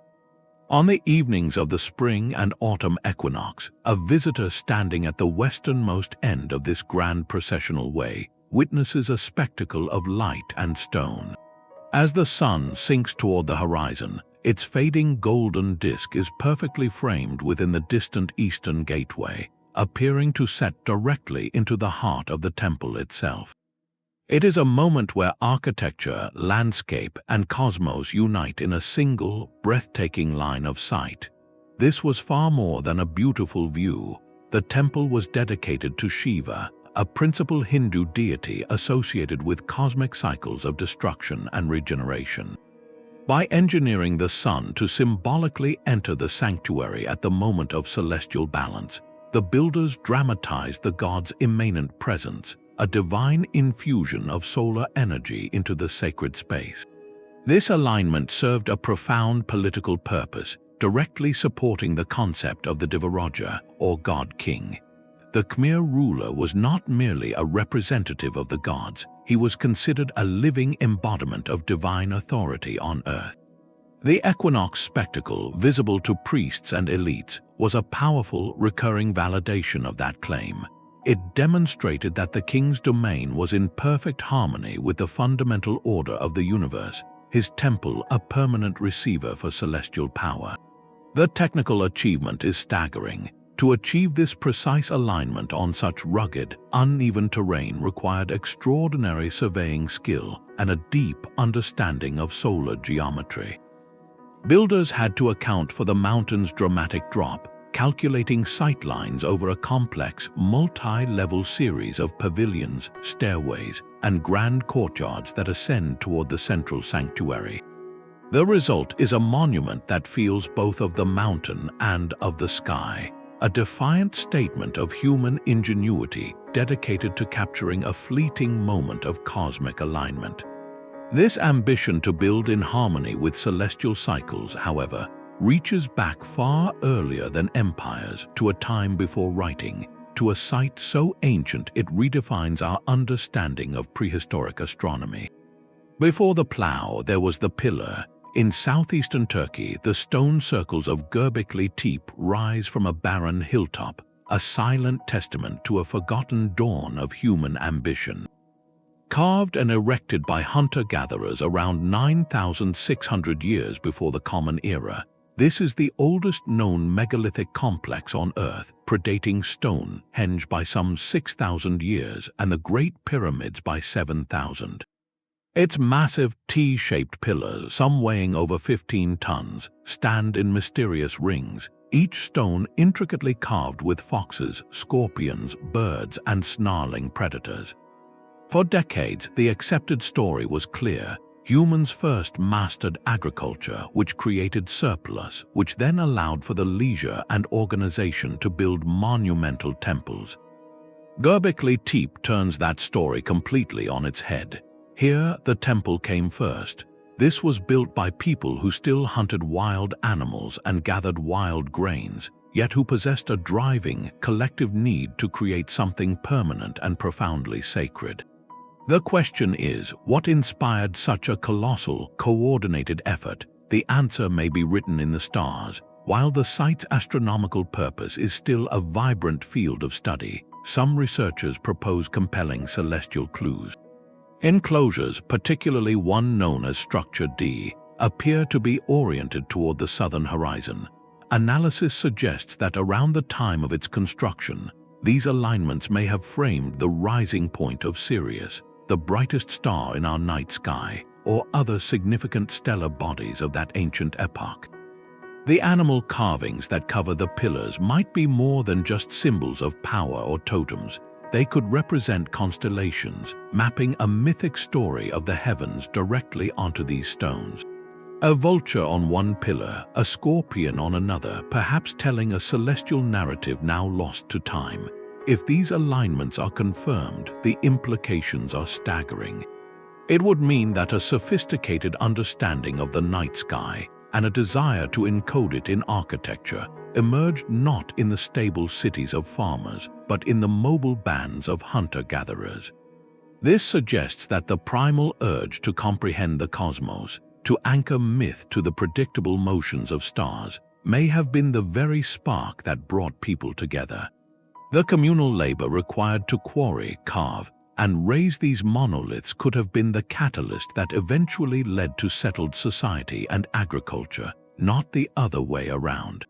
On the evenings of the spring and autumn equinox, a visitor standing at the westernmost end of this grand processional way witnesses a spectacle of light and stone. As the sun sinks toward the horizon, its fading golden disk is perfectly framed within the distant eastern gateway, appearing to set directly into the heart of the temple itself. It is a moment where architecture, landscape, and cosmos unite in a single, breathtaking line of sight. This was far more than a beautiful view. The temple was dedicated to Shiva, a principal Hindu deity associated with cosmic cycles of destruction and regeneration. By engineering the sun to symbolically enter the sanctuary at the moment of celestial balance, the builders dramatized the god's immanent presence, a divine infusion of solar energy into the sacred space. This alignment served a profound political purpose, directly supporting the concept of the Devaraja, or God-King. The Khmer ruler was not merely a representative of the gods, he was considered a living embodiment of divine authority on earth. The equinox spectacle, visible to priests and elites, was a powerful, recurring validation of that claim. It demonstrated that the king's domain was in perfect harmony with the fundamental order of the universe, his temple a permanent receiver for celestial power. The technical achievement is staggering. To achieve this precise alignment on such rugged, uneven terrain required extraordinary surveying skill and a deep understanding of solar geometry. Builders had to account for the mountain's dramatic drop, calculating sightlines over a complex, multi-level series of pavilions, stairways, and grand courtyards that ascend toward the central sanctuary. The result is a monument that feels both of the mountain and of the sky, a defiant statement of human ingenuity dedicated to capturing a fleeting moment of cosmic alignment. This ambition to build in harmony with celestial cycles, however, reaches back far earlier than empires, to a time before writing, to a site so ancient it redefines our understanding of prehistoric astronomy. Before the plough, there was the pillar. In southeastern Turkey, the stone circles of Göbekli Tepe rise from a barren hilltop, a silent testament to a forgotten dawn of human ambition. Carved and erected by hunter-gatherers around 9,600 years before the Common Era, this is the oldest known megalithic complex on Earth, predating Stonehenge by some 6,000 years and the Great Pyramids by 7,000. Its massive T-shaped pillars, some weighing over 15 tons, stand in mysterious rings, each stone intricately carved with foxes, scorpions, birds, and snarling predators. For decades, the accepted story was clear. Humans first mastered agriculture, which created surplus, which then allowed for the leisure and organization to build monumental temples. Göbekli Tepe turns that story completely on its head. Here, the temple came first. This was built by people who still hunted wild animals and gathered wild grains, yet who possessed a driving, collective need to create something permanent and profoundly sacred. The question is, what inspired such a colossal, coordinated effort? The answer may be written in the stars. While the site's astronomical purpose is still a vibrant field of study, some researchers propose compelling celestial clues. Enclosures, particularly one known as Structure D, appear to be oriented toward the southern horizon. Analysis suggests that around the time of its construction, these alignments may have framed the rising point of Sirius, the brightest star in our night sky, or other significant stellar bodies of that ancient epoch. The animal carvings that cover the pillars might be more than just symbols of power or totems. They could represent constellations, mapping a mythic story of the heavens directly onto these stones. A vulture on one pillar, a scorpion on another, perhaps telling a celestial narrative now lost to time. If these alignments are confirmed, the implications are staggering. It would mean that a sophisticated understanding of the night sky and a desire to encode it in architecture emerged not in the stable cities of farmers, but in the mobile bands of hunter-gatherers. This suggests that the primal urge to comprehend the cosmos, to anchor myth to the predictable motions of stars, may have been the very spark that brought people together. The communal labor required to quarry, carve, and raise these monoliths could have been the catalyst that eventually led to settled society and agriculture, not the other way around.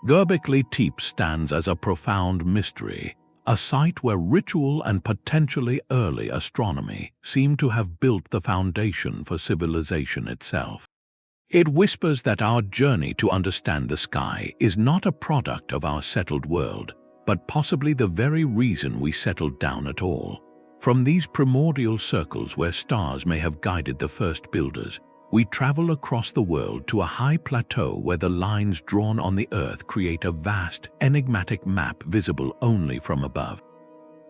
Göbekli Tepe stands as a profound mystery, a site where ritual and potentially early astronomy seem to have built the foundation for civilization itself. It whispers that our journey to understand the sky is not a product of our settled world, but possibly the very reason we settled down at all. From these primordial circles where stars may have guided the first builders, we travel across the world to a high plateau where the lines drawn on the Earth create a vast, enigmatic map visible only from above.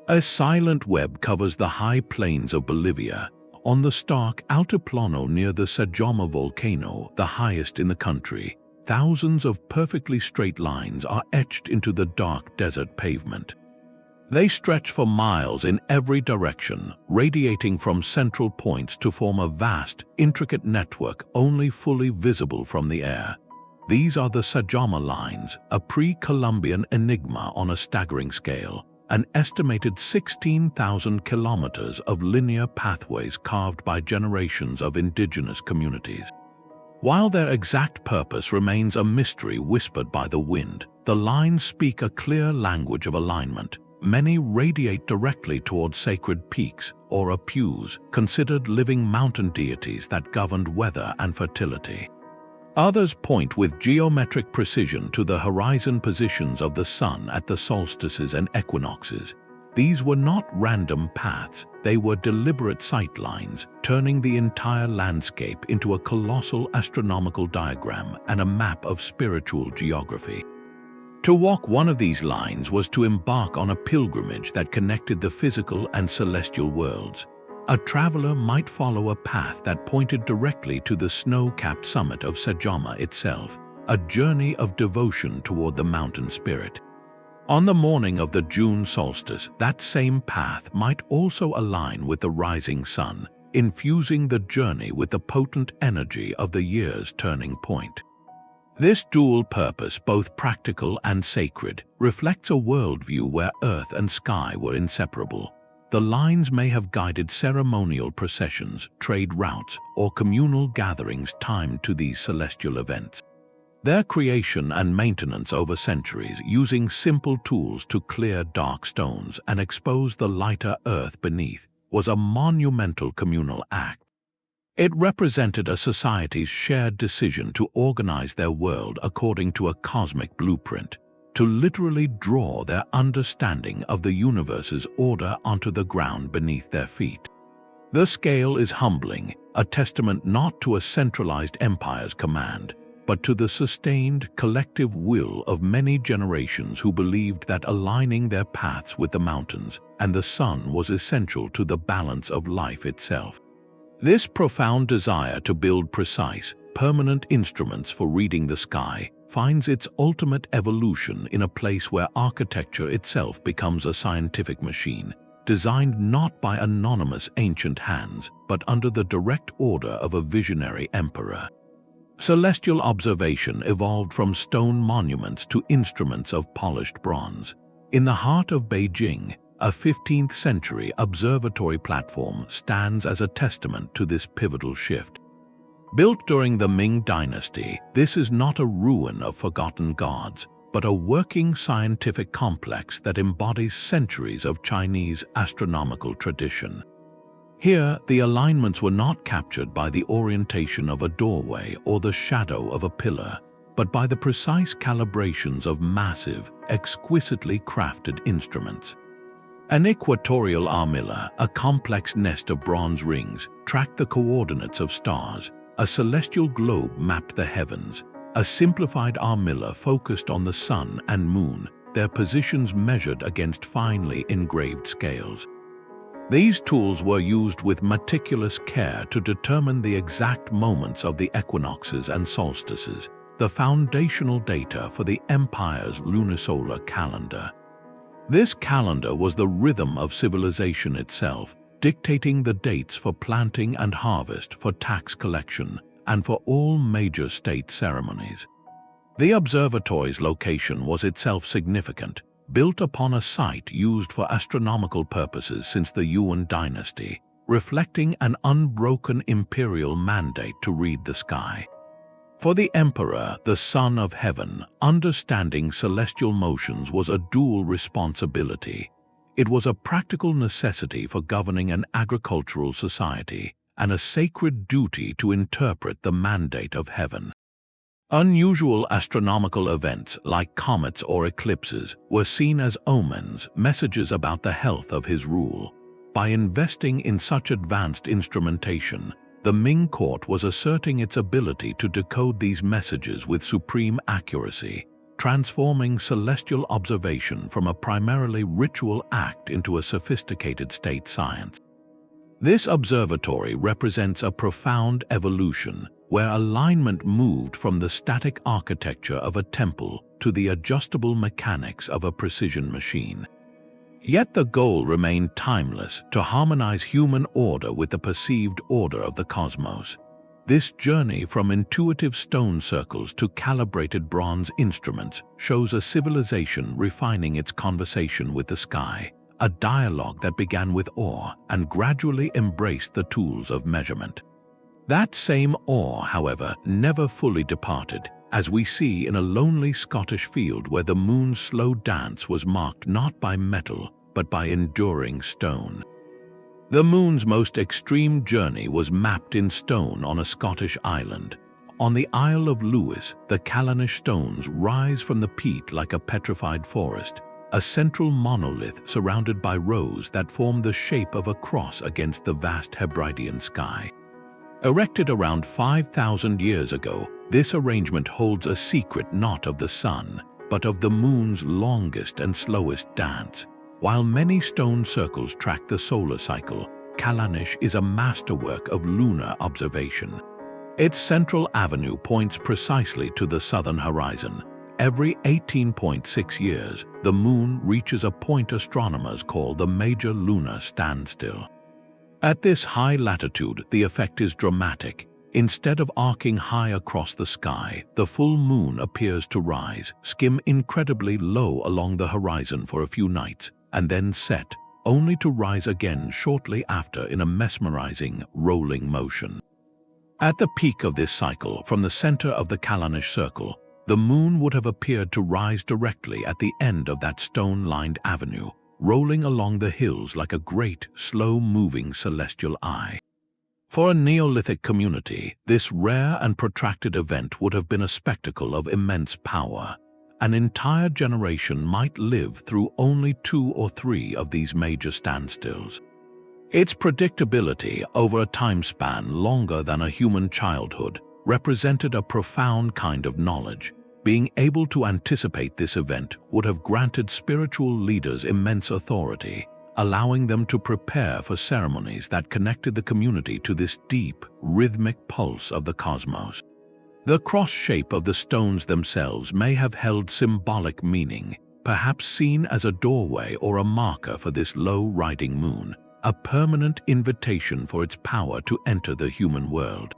A silent web covers the high plains of Bolivia. On the stark Altiplano near the Sajoma volcano, the highest in the country, thousands of perfectly straight lines are etched into the dark desert pavement. They stretch for miles in every direction, radiating from central points to form a vast, intricate network only fully visible from the air. These are the Sajoma lines, a pre-Columbian enigma on a staggering scale, an estimated 16,000 kilometers of linear pathways carved by generations of indigenous communities. While their exact purpose remains a mystery whispered by the wind, the lines speak a clear language of alignment. Many radiate directly toward sacred peaks or apus, considered living mountain deities that governed weather and fertility. Others point with geometric precision to the horizon positions of the sun at the solstices and equinoxes. These were not random paths, they were deliberate sightlines, turning the entire landscape into a colossal astronomical diagram and a map of spiritual geography. To walk one of these lines was to embark on a pilgrimage that connected the physical and celestial worlds. A traveler might follow a path that pointed directly to the snow-capped summit of Sajoma itself, a journey of devotion toward the mountain spirit. On the morning of the June solstice, that same path might also align with the rising sun, infusing the journey with the potent energy of the year's turning point. This dual purpose, both practical and sacred, reflects a worldview where earth and sky were inseparable. the lines may have guided ceremonial processions, trade routes, or communal gatherings timed to these celestial events. Their creation and maintenance over centuries, using simple tools to clear dark stones and expose the lighter earth beneath, was a monumental communal act. It represented a society's shared decision to organize their world according to a cosmic blueprint, to literally draw their understanding of the universe's order onto the ground beneath their feet. The scale is humbling, a testament not to a centralized empire's command, but to the sustained collective will of many generations who believed that aligning their paths with the mountains and the sun was essential to the balance of life itself. This profound desire to build precise, permanent instruments for reading the sky finds its ultimate evolution in a place where architecture itself becomes a scientific machine, designed not by anonymous ancient hands, but under the direct order of a visionary emperor. Celestial observation evolved from stone monuments to instruments of polished bronze. In the heart of Beijing, a 15th-century observatory platform stands as a testament to this pivotal shift. Built during the Ming Dynasty, this is not a ruin of forgotten gods, but a working scientific complex that embodies centuries of Chinese astronomical tradition. Here, the alignments were not captured by the orientation of a doorway or the shadow of a pillar, but by the precise calibrations of massive, exquisitely crafted instruments. An equatorial armilla, a complex nest of bronze rings, tracked the coordinates of stars. A celestial globe mapped the heavens. A simplified armilla focused on the sun and moon, their positions measured against finely engraved scales. These tools were used with meticulous care to determine the exact moments of the equinoxes and solstices, the foundational data for the empire's lunisolar calendar. This calendar was the rhythm of civilization itself, dictating the dates for planting and harvest, for tax collection, and for all major state ceremonies. The observatory's location was itself significant, built upon a site used for astronomical purposes since the Yuan dynasty, reflecting an unbroken imperial mandate to read the sky. For the emperor, the son of heaven, understanding celestial motions was a dual responsibility. It was a practical necessity for governing an agricultural society, and a sacred duty to interpret the mandate of heaven. Unusual astronomical events like comets or eclipses were seen as omens, messages about the health of his rule. By investing in such advanced instrumentation, the Ming court was asserting its ability to decode these messages with supreme accuracy, transforming celestial observation from a primarily ritual act into a sophisticated state science. This observatory represents a profound evolution, where alignment moved from the static architecture of a temple to the adjustable mechanics of a precision machine. Yet the goal remained timeless: to harmonize human order with the perceived order of the cosmos. This journey from intuitive stone circles to calibrated bronze instruments shows a civilization refining its conversation with the sky, a dialogue that began with awe and gradually embraced the tools of measurement. That same awe, however, never fully departed, as we see in a lonely Scottish field where the moon's slow dance was marked not by metal, but by enduring stone. The moon's most extreme journey was mapped in stone on a Scottish island. On the Isle of Lewis, the Callanish stones rise from the peat like a petrified forest, a central monolith surrounded by rows that form the shape of a cross against the vast Hebridean sky. Erected around 5,000 years ago, this arrangement holds a secret not of the sun, but of the moon's longest and slowest dance. While many stone circles track the solar cycle, Callanish is a masterwork of lunar observation. Its central avenue points precisely to the southern horizon. Every 18.6 years, the moon reaches a point astronomers call the major lunar standstill. At this high latitude, the effect is dramatic. Instead of arcing high across the sky, the full moon appears to rise, skim incredibly low along the horizon for a few nights, and then set, only to rise again shortly after in a mesmerizing, rolling motion. At the peak of this cycle, from the center of the Kallanish circle, the moon would have appeared to rise directly at the end of that stone-lined avenue, rolling along the hills like a great, slow-moving celestial eye. For a Neolithic community, this rare and protracted event would have been a spectacle of immense power. An entire generation might live through only 2 or 3 of these major standstills. Its predictability over a time span longer than a human childhood represented a profound kind of knowledge. Being able to anticipate this event would have granted spiritual leaders immense authority, allowing them to prepare for ceremonies that connected the community to this deep, rhythmic pulse of the cosmos. The cross shape of the stones themselves may have held symbolic meaning, perhaps seen as a doorway or a marker for this low-riding moon, a permanent invitation for its power to enter the human world.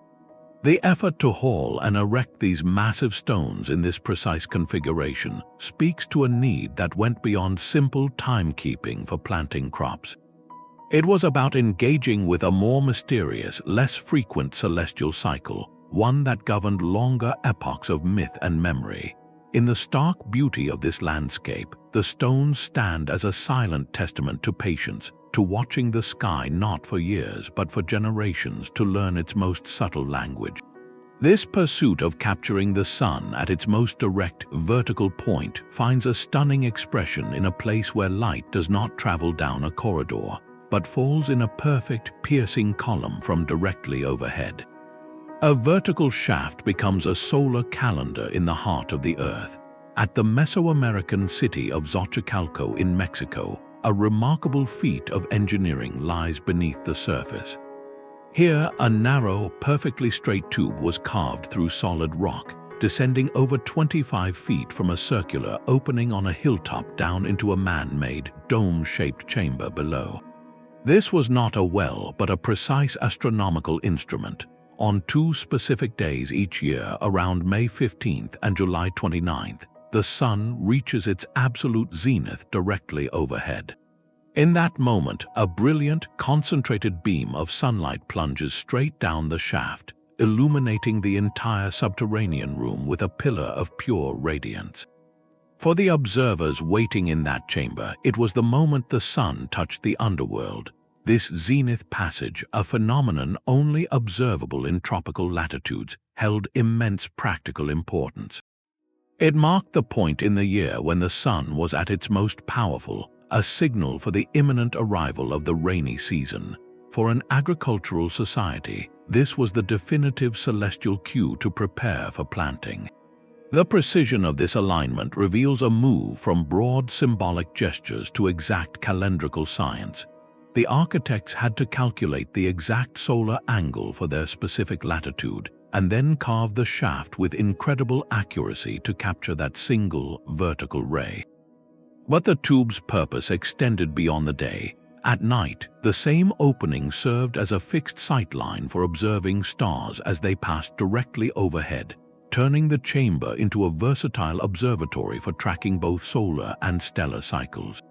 The effort to haul and erect these massive stones in this precise configuration speaks to a need that went beyond simple timekeeping for planting crops. It was about engaging with a more mysterious, less frequent celestial cycle, one that governed longer epochs of myth and memory. In the stark beauty of this landscape, the stones stand as a silent testament to patience, to watching the sky not for years but for generations to learn its most subtle language. This pursuit of capturing the sun at its most direct, vertical point finds a stunning expression in a place where light does not travel down a corridor, but falls in a perfect, piercing column from directly overhead. A vertical shaft becomes a solar calendar in the heart of the Earth. At the Mesoamerican city of Xochicalco in Mexico, a remarkable feat of engineering lies beneath the surface. Here, a narrow, perfectly straight tube was carved through solid rock, descending over 25 feet from a circular opening on a hilltop down into a man-made, dome-shaped chamber below. This was not a well, but a precise astronomical instrument. On 2 specific days each year, around May 15th and July 29th, the sun reaches its absolute zenith directly overhead. In that moment, a brilliant, concentrated beam of sunlight plunges straight down the shaft, illuminating the entire subterranean room with a pillar of pure radiance. For the observers waiting in that chamber, it was the moment the sun touched the underworld. This zenith passage, a phenomenon only observable in tropical latitudes, held immense practical importance. It marked the point in the year when the sun was at its most powerful, a signal for the imminent arrival of the rainy season. For an agricultural society, this was the definitive celestial cue to prepare for planting. The precision of this alignment reveals a move from broad symbolic gestures to exact calendrical science. The architects had to calculate the exact solar angle for their specific latitude, and then carve the shaft with incredible accuracy to capture that single vertical ray. But the tube's purpose extended beyond the day. At night, the same opening served as a fixed sightline for observing stars as they passed directly overhead, turning the chamber into a versatile observatory for tracking both solar and stellar cycles.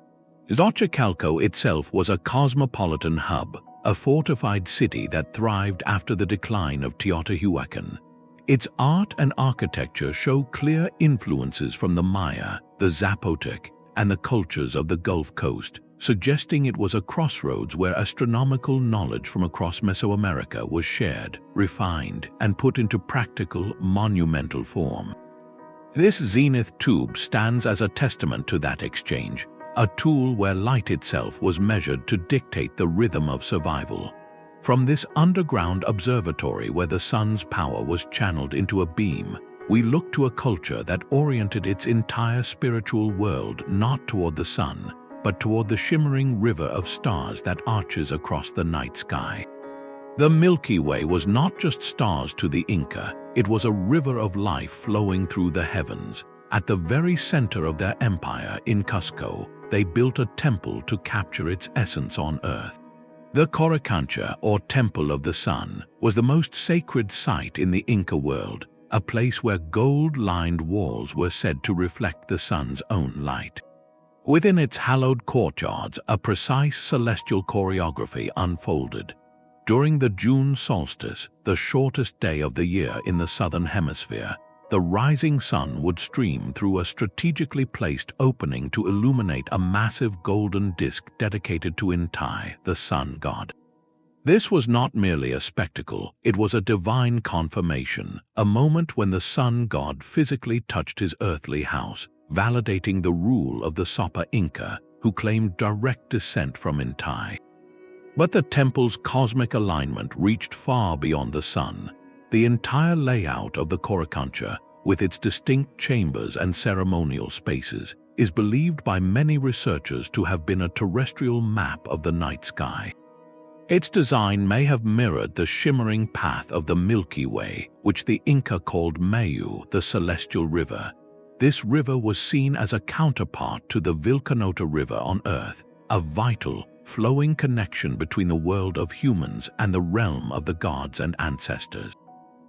Xochicalco itself was a cosmopolitan hub, a fortified city that thrived after the decline of Teotihuacan. Its art and architecture show clear influences from the Maya, the Zapotec, and the cultures of the Gulf Coast, suggesting it was a crossroads where astronomical knowledge from across Mesoamerica was shared, refined, and put into practical, monumental form. This zenith tube stands as a testament to that exchange, a tool where light itself was measured to dictate the rhythm of survival. From this underground observatory where the sun's power was channeled into a beam, we look to a culture that oriented its entire spiritual world not toward the sun, but toward the shimmering river of stars that arches across the night sky. The Milky Way was not just stars to the Inca, it was a river of life flowing through the heavens. At the very center of their empire in Cusco, they built a temple to capture its essence on Earth. The Coricancha, or Temple of the Sun, was the most sacred site in the Inca world, a place where gold-lined walls were said to reflect the sun's own light. Within its hallowed courtyards, a precise celestial choreography unfolded. During the June solstice, the shortest day of the year in the southern hemisphere, the rising sun would stream through a strategically placed opening to illuminate a massive golden disk dedicated to Intai, the sun god. This was not merely a spectacle, it was a divine confirmation, a moment when the sun god physically touched his earthly house, validating the rule of the Sopa Inca, who claimed direct descent from Intai. But the temple's cosmic alignment reached far beyond the sun. The entire layout of the Coricancha, with its distinct chambers and ceremonial spaces, is believed by many researchers to have been a terrestrial map of the night sky. Its design may have mirrored the shimmering path of the Milky Way, which the Inca called Maeshowe, the celestial river. This river was seen as a counterpart to the Vilcanota River on Earth, a vital, flowing connection between the world of humans and the realm of the gods and ancestors.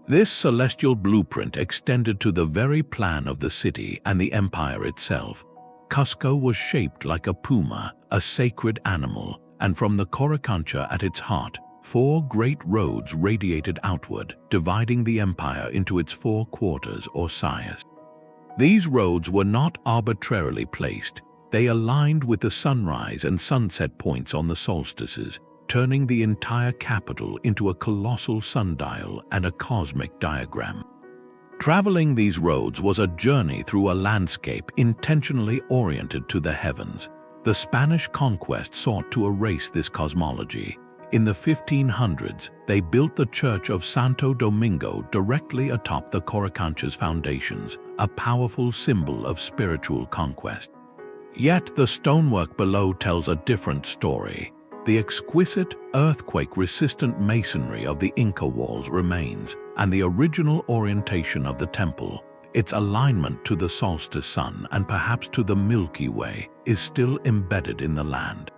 This celestial blueprint extended to the very plan of the city and the empire itself. Cusco was shaped like a puma, a sacred animal, and from the Coricancha at its heart, 4 great roads radiated outward, dividing the empire into its 4 quarters or sayas. These roads were not arbitrarily placed. They aligned with the sunrise and sunset points on the solstices, turning the entire capital into a colossal sundial and a cosmic diagram. Traveling these roads was a journey through a landscape intentionally oriented to the heavens. The Spanish conquest sought to erase this cosmology. In the 1500s, they built the Church of Santo Domingo directly atop the Coricancha's foundations, a powerful symbol of spiritual conquest. Yet the stonework below tells a different story. The exquisite, earthquake-resistant masonry of the Inca walls remains, and the original orientation of the temple, its alignment to the solstice sun and perhaps to the Milky Way, is still embedded in the land.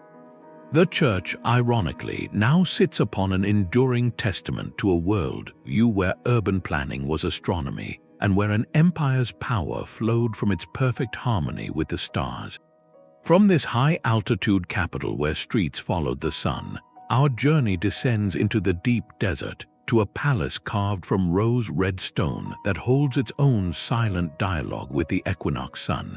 The church, ironically, now sits upon an enduring testament to a world view where urban planning was astronomy and where an empire's power flowed from its perfect harmony with the stars. From this high-altitude capital where streets followed the sun, our journey descends into the deep desert, to a palace carved from rose-red stone that holds its own silent dialogue with the equinox sun.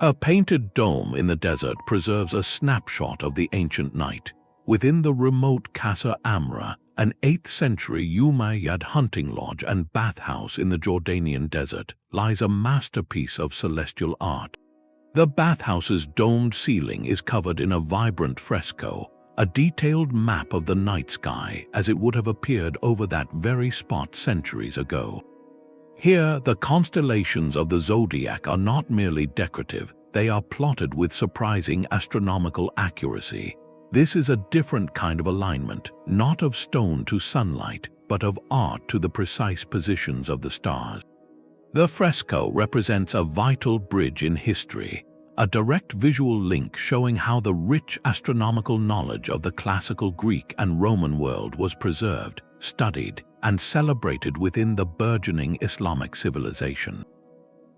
A painted dome in the desert preserves a snapshot of the ancient night. Within the remote Casa Amra, an 8th century Umayyad hunting lodge and bathhouse in the Jordanian desert, lies a masterpiece of celestial art. The bathhouse's domed ceiling is covered in a vibrant fresco, a detailed map of the night sky as it would have appeared over that very spot centuries ago. Here, the constellations of the zodiac are not merely decorative, they are plotted with surprising astronomical accuracy. This is a different kind of alignment, not of stone to sunlight, but of art to the precise positions of the stars. The fresco represents a vital bridge in history, a direct visual link showing how the rich astronomical knowledge of the classical Greek and Roman world was preserved, studied, and celebrated within the burgeoning Islamic civilization.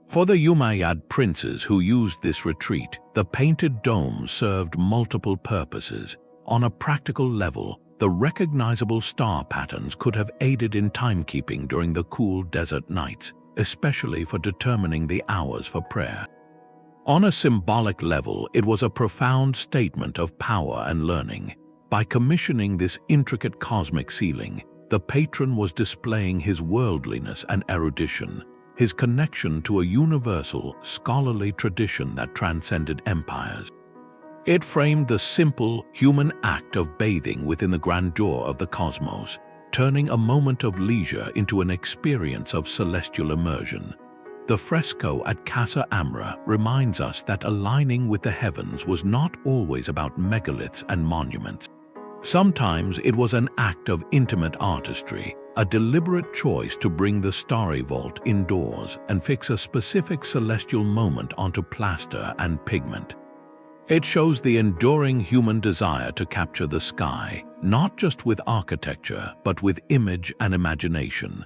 For the Umayyad princes who used this retreat, the painted dome served multiple purposes. On a practical level, the recognizable star patterns could have aided in timekeeping during the cool desert nights, especially for determining the hours for prayer. On a symbolic level, it was a profound statement of power and learning. By commissioning this intricate cosmic ceiling, the patron was displaying his worldliness and erudition, his connection to a universal, scholarly tradition that transcended empires. It framed the simple, human act of bathing within the grandeur of the cosmos, turning a moment of leisure into an experience of celestial immersion. The fresco at Casa Amra reminds us that aligning with the heavens was not always about megaliths and monuments. Sometimes it was an act of intimate artistry, a deliberate choice to bring the starry vault indoors and fix a specific celestial moment onto plaster and pigment. It shows the enduring human desire to capture the sky, not just with architecture, but with image and imagination.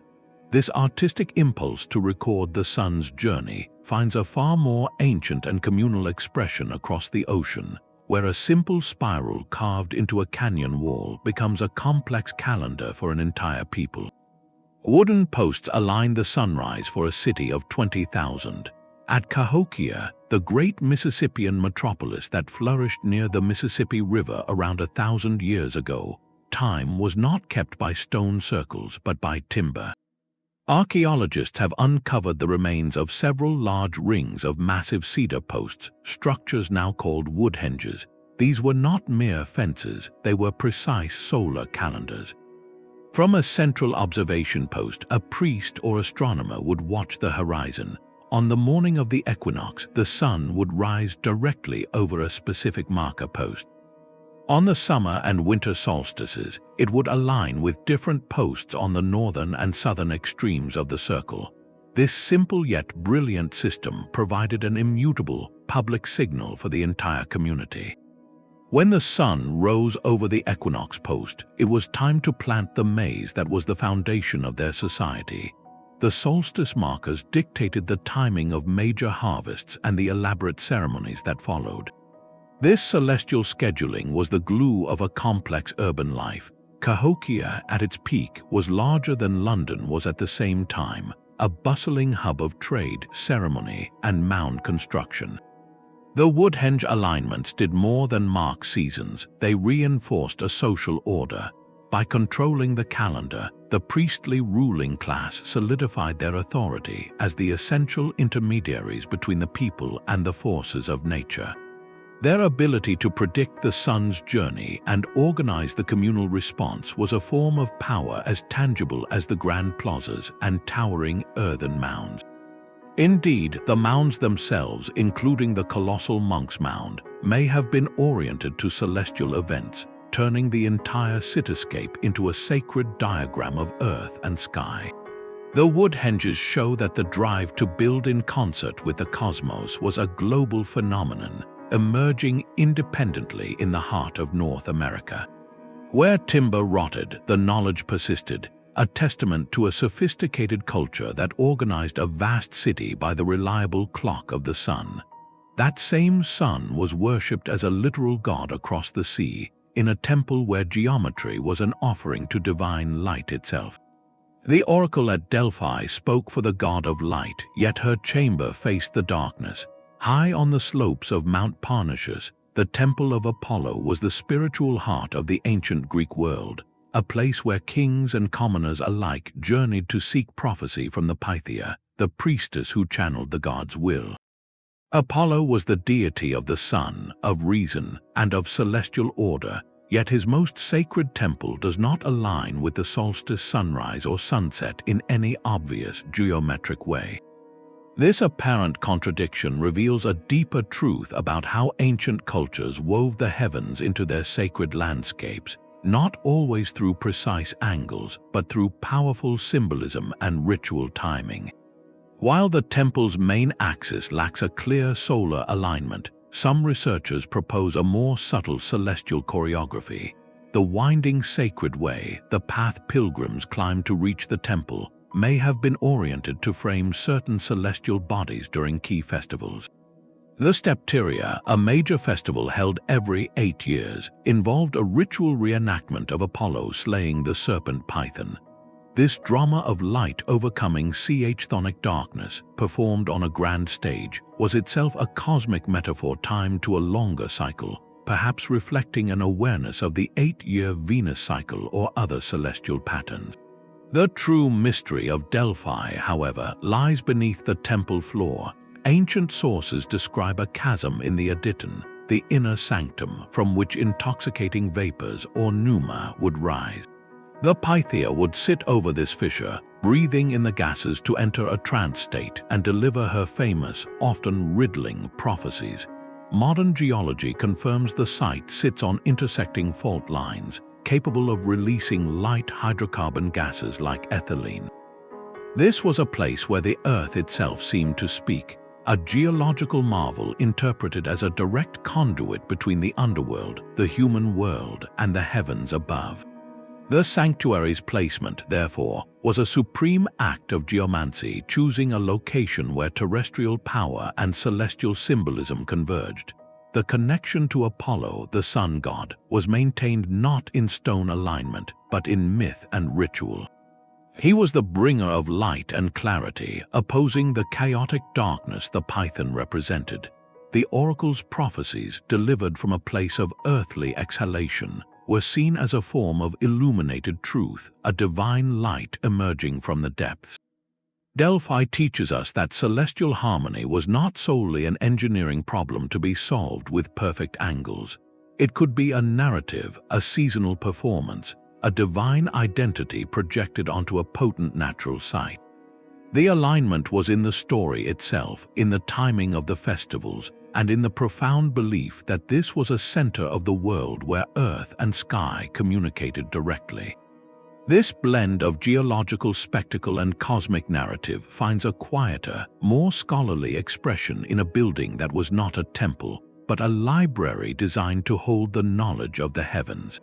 This artistic impulse to record the sun's journey finds a far more ancient and communal expression across the ocean, where a simple spiral carved into a canyon wall becomes a complex calendar for an entire people. Wooden posts align the sunrise for a city of 20,000. At Cahokia, the great Mississippian metropolis that flourished near the Mississippi River around 1,000 years ago, time was not kept by stone circles but by timber. Archaeologists have uncovered the remains of several large rings of massive cedar posts, structures now called woodhenges. These were not mere fences, they were precise solar calendars. From a central observation post, a priest or astronomer would watch the horizon. On the morning of the equinox, the sun would rise directly over a specific marker post. On the summer and winter solstices, it would align with different posts on the northern and southern extremes of the circle. This simple yet brilliant system provided an immutable public signal for the entire community. When the sun rose over the equinox post, it was time to plant the maize that was the foundation of their society. The solstice markers dictated the timing of major harvests and the elaborate ceremonies that followed. This celestial scheduling was the glue of a complex urban life. Cahokia, at its peak, was larger than London was at the same time, a bustling hub of trade, ceremony, and mound construction. The woodhenge alignments did more than mark seasons, they reinforced a social order. By controlling the calendar, the priestly ruling class solidified their authority as the essential intermediaries between the people and the forces of nature. Their ability to predict the sun's journey and organize the communal response was a form of power as tangible as the grand plazas and towering earthen mounds. Indeed, the mounds themselves, including the colossal monk's mound, may have been oriented to celestial events, turning the entire cityscape into a sacred diagram of earth and sky. The woodhenges show that the drive to build in concert with the cosmos was a global phenomenon, emerging independently in the heart of North America. Where timber rotted, the knowledge persisted, a testament to a sophisticated culture that organized a vast city by the reliable clock of the sun. That same sun was worshipped as a literal god across the sea, in a temple where geometry was an offering to divine light itself. The oracle at Delphi spoke for the god of light, yet her chamber faced the darkness. High on the slopes of Mount Parnassus, the temple of Apollo was the spiritual heart of the ancient Greek world, a place where kings and commoners alike journeyed to seek prophecy from the Pythia, the priestess who channeled the god's will. Apollo was the deity of the sun, of reason, and of celestial order, yet his most sacred temple does not align with the solstice sunrise or sunset in any obvious geometric way. This apparent contradiction reveals a deeper truth about how ancient cultures wove the heavens into their sacred landscapes, not always through precise angles, but through powerful symbolism and ritual timing. While the temple's main axis lacks a clear solar alignment, some researchers propose a more subtle celestial choreography. The winding sacred way, the path pilgrims climb to reach the temple, may have been oriented to frame certain celestial bodies during key festivals. The Stepteria, a major festival held every 8 years, involved a ritual reenactment of Apollo slaying the serpent python. This drama of light overcoming chthonic darkness, performed on a grand stage, was itself a cosmic metaphor timed to a longer cycle, perhaps reflecting an awareness of the 8-year Venus cycle or other celestial patterns. The true mystery of Delphi, however, lies beneath the temple floor. Ancient sources describe a chasm in the Aditon, the inner sanctum from which intoxicating vapors or pneuma would rise. The Pythia would sit over this fissure, breathing in the gases to enter a trance state and deliver her famous, often riddling prophecies. Modern geology confirms the site sits on intersecting fault lines, capable of releasing light hydrocarbon gases like ethylene. This was a place where the Earth itself seemed to speak, a geological marvel interpreted as a direct conduit between the underworld, the human world, and the heavens above. The sanctuary's placement, therefore, was a supreme act of geomancy, choosing a location where terrestrial power and celestial symbolism converged. The connection to Apollo, the sun god, was maintained not in stone alignment, but in myth and ritual. He was the bringer of light and clarity, opposing the chaotic darkness the python represented. The oracle's prophecies, delivered from a place of earthly exhalation, were seen as a form of illuminated truth, a divine light emerging from the depths. Delphi teaches us that celestial harmony was not solely an engineering problem to be solved with perfect angles. It could be a narrative, a seasonal performance, a divine identity projected onto a potent natural sight. The alignment was in the story itself, in the timing of the festivals, and in the profound belief that this was a center of the world where earth and sky communicated directly. This blend of geological spectacle and cosmic narrative finds a quieter, more scholarly expression in a building that was not a temple, but a library designed to hold the knowledge of the heavens.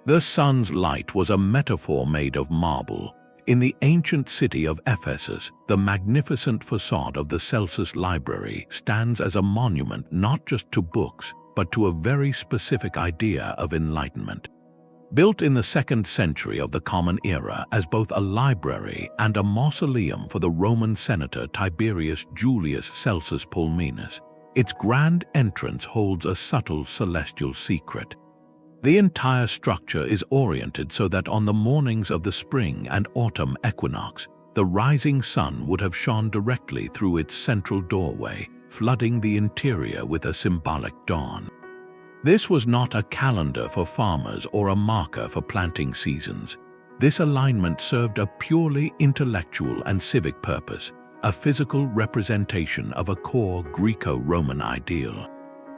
The sun's light was a metaphor made of marble. In the ancient city of Ephesus, the magnificent facade of the Celsus Library stands as a monument not just to books, but to a very specific idea of enlightenment. Built in the 2nd century of the Common Era as both a library and a mausoleum for the Roman senator Tiberius Julius Celsus Pulminus, its grand entrance holds a subtle celestial secret. The entire structure is oriented so that on the mornings of the spring and autumn equinox, the rising sun would have shone directly through its central doorway, flooding the interior with a symbolic dawn. This was not a calendar for farmers or a marker for planting seasons. This alignment served a purely intellectual and civic purpose, a physical representation of a core Greco-Roman ideal.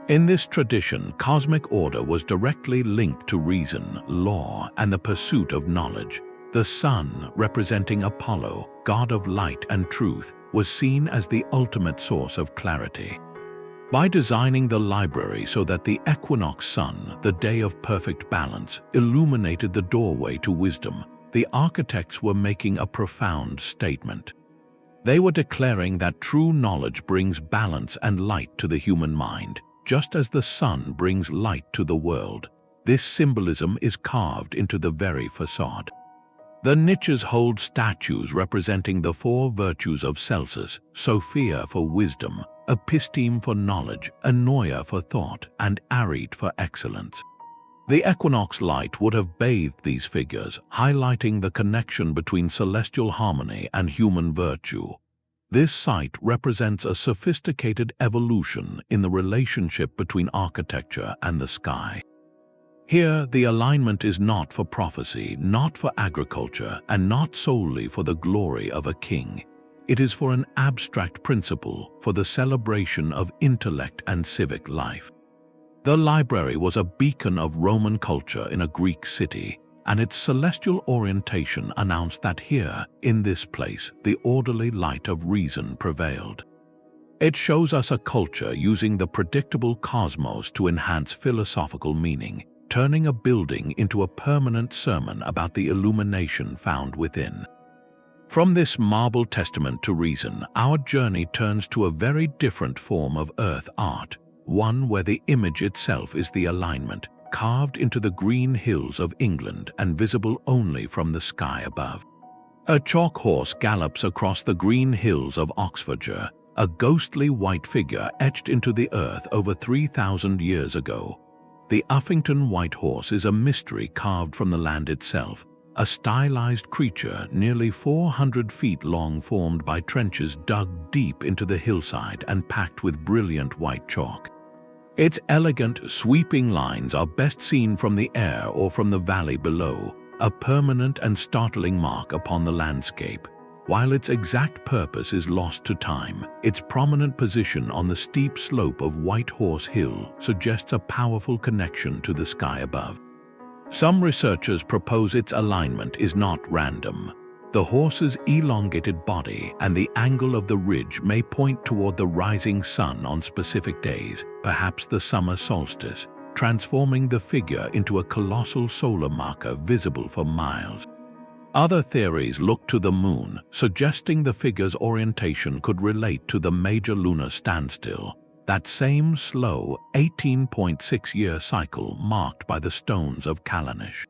In this tradition, cosmic order was directly linked to reason, law, and the pursuit of knowledge. The sun, representing Apollo, god of light and truth, was seen as the ultimate source of clarity. By designing the library so that the equinox sun, the day of perfect balance, illuminated the doorway to wisdom, the architects were making a profound statement. They were declaring that true knowledge brings balance and light to the human mind, just as the sun brings light to the world. This symbolism is carved into the very facade. The niches hold statues representing the 4 virtues of Celsus: Sophia for wisdom, Episteme for knowledge, Anoia for thought, and Arete for excellence. The equinox light would have bathed these figures, highlighting the connection between celestial harmony and human virtue. This site represents a sophisticated evolution in the relationship between architecture and the sky. Here, the alignment is not for prophecy, not for agriculture, and not solely for the glory of a king. It is for an abstract principle, for the celebration of intellect and civic life. The library was a beacon of Roman culture in a Greek city, and its celestial orientation announced that here, in this place, the orderly light of reason prevailed. It shows us a culture using the predictable cosmos to enhance philosophical meaning, turning a building into a permanent sermon about the illumination found within. From this marble testament to reason, our journey turns to a very different form of earth art, one where the image itself is the alignment, carved into the green hills of England and visible only from the sky above. A chalk horse gallops across the green hills of Oxfordshire, a ghostly white figure etched into the earth over 3,000 years ago. The Uffington White Horse is a mystery carved from the land itself, a stylized creature nearly 400 feet long formed by trenches dug deep into the hillside and packed with brilliant white chalk. Its elegant, sweeping lines are best seen from the air or from the valley below, a permanent and startling mark upon the landscape. While its exact purpose is lost to time, its prominent position on the steep slope of White Horse Hill suggests a powerful connection to the sky above. Some researchers propose its alignment is not random. The horse's elongated body and the angle of the ridge may point toward the rising sun on specific days, perhaps the summer solstice, transforming the figure into a colossal solar marker visible for miles. Other theories look to the moon, suggesting the figure's orientation could relate to the major lunar standstill, that same slow 18.6-year cycle marked by the stones of Kallanish.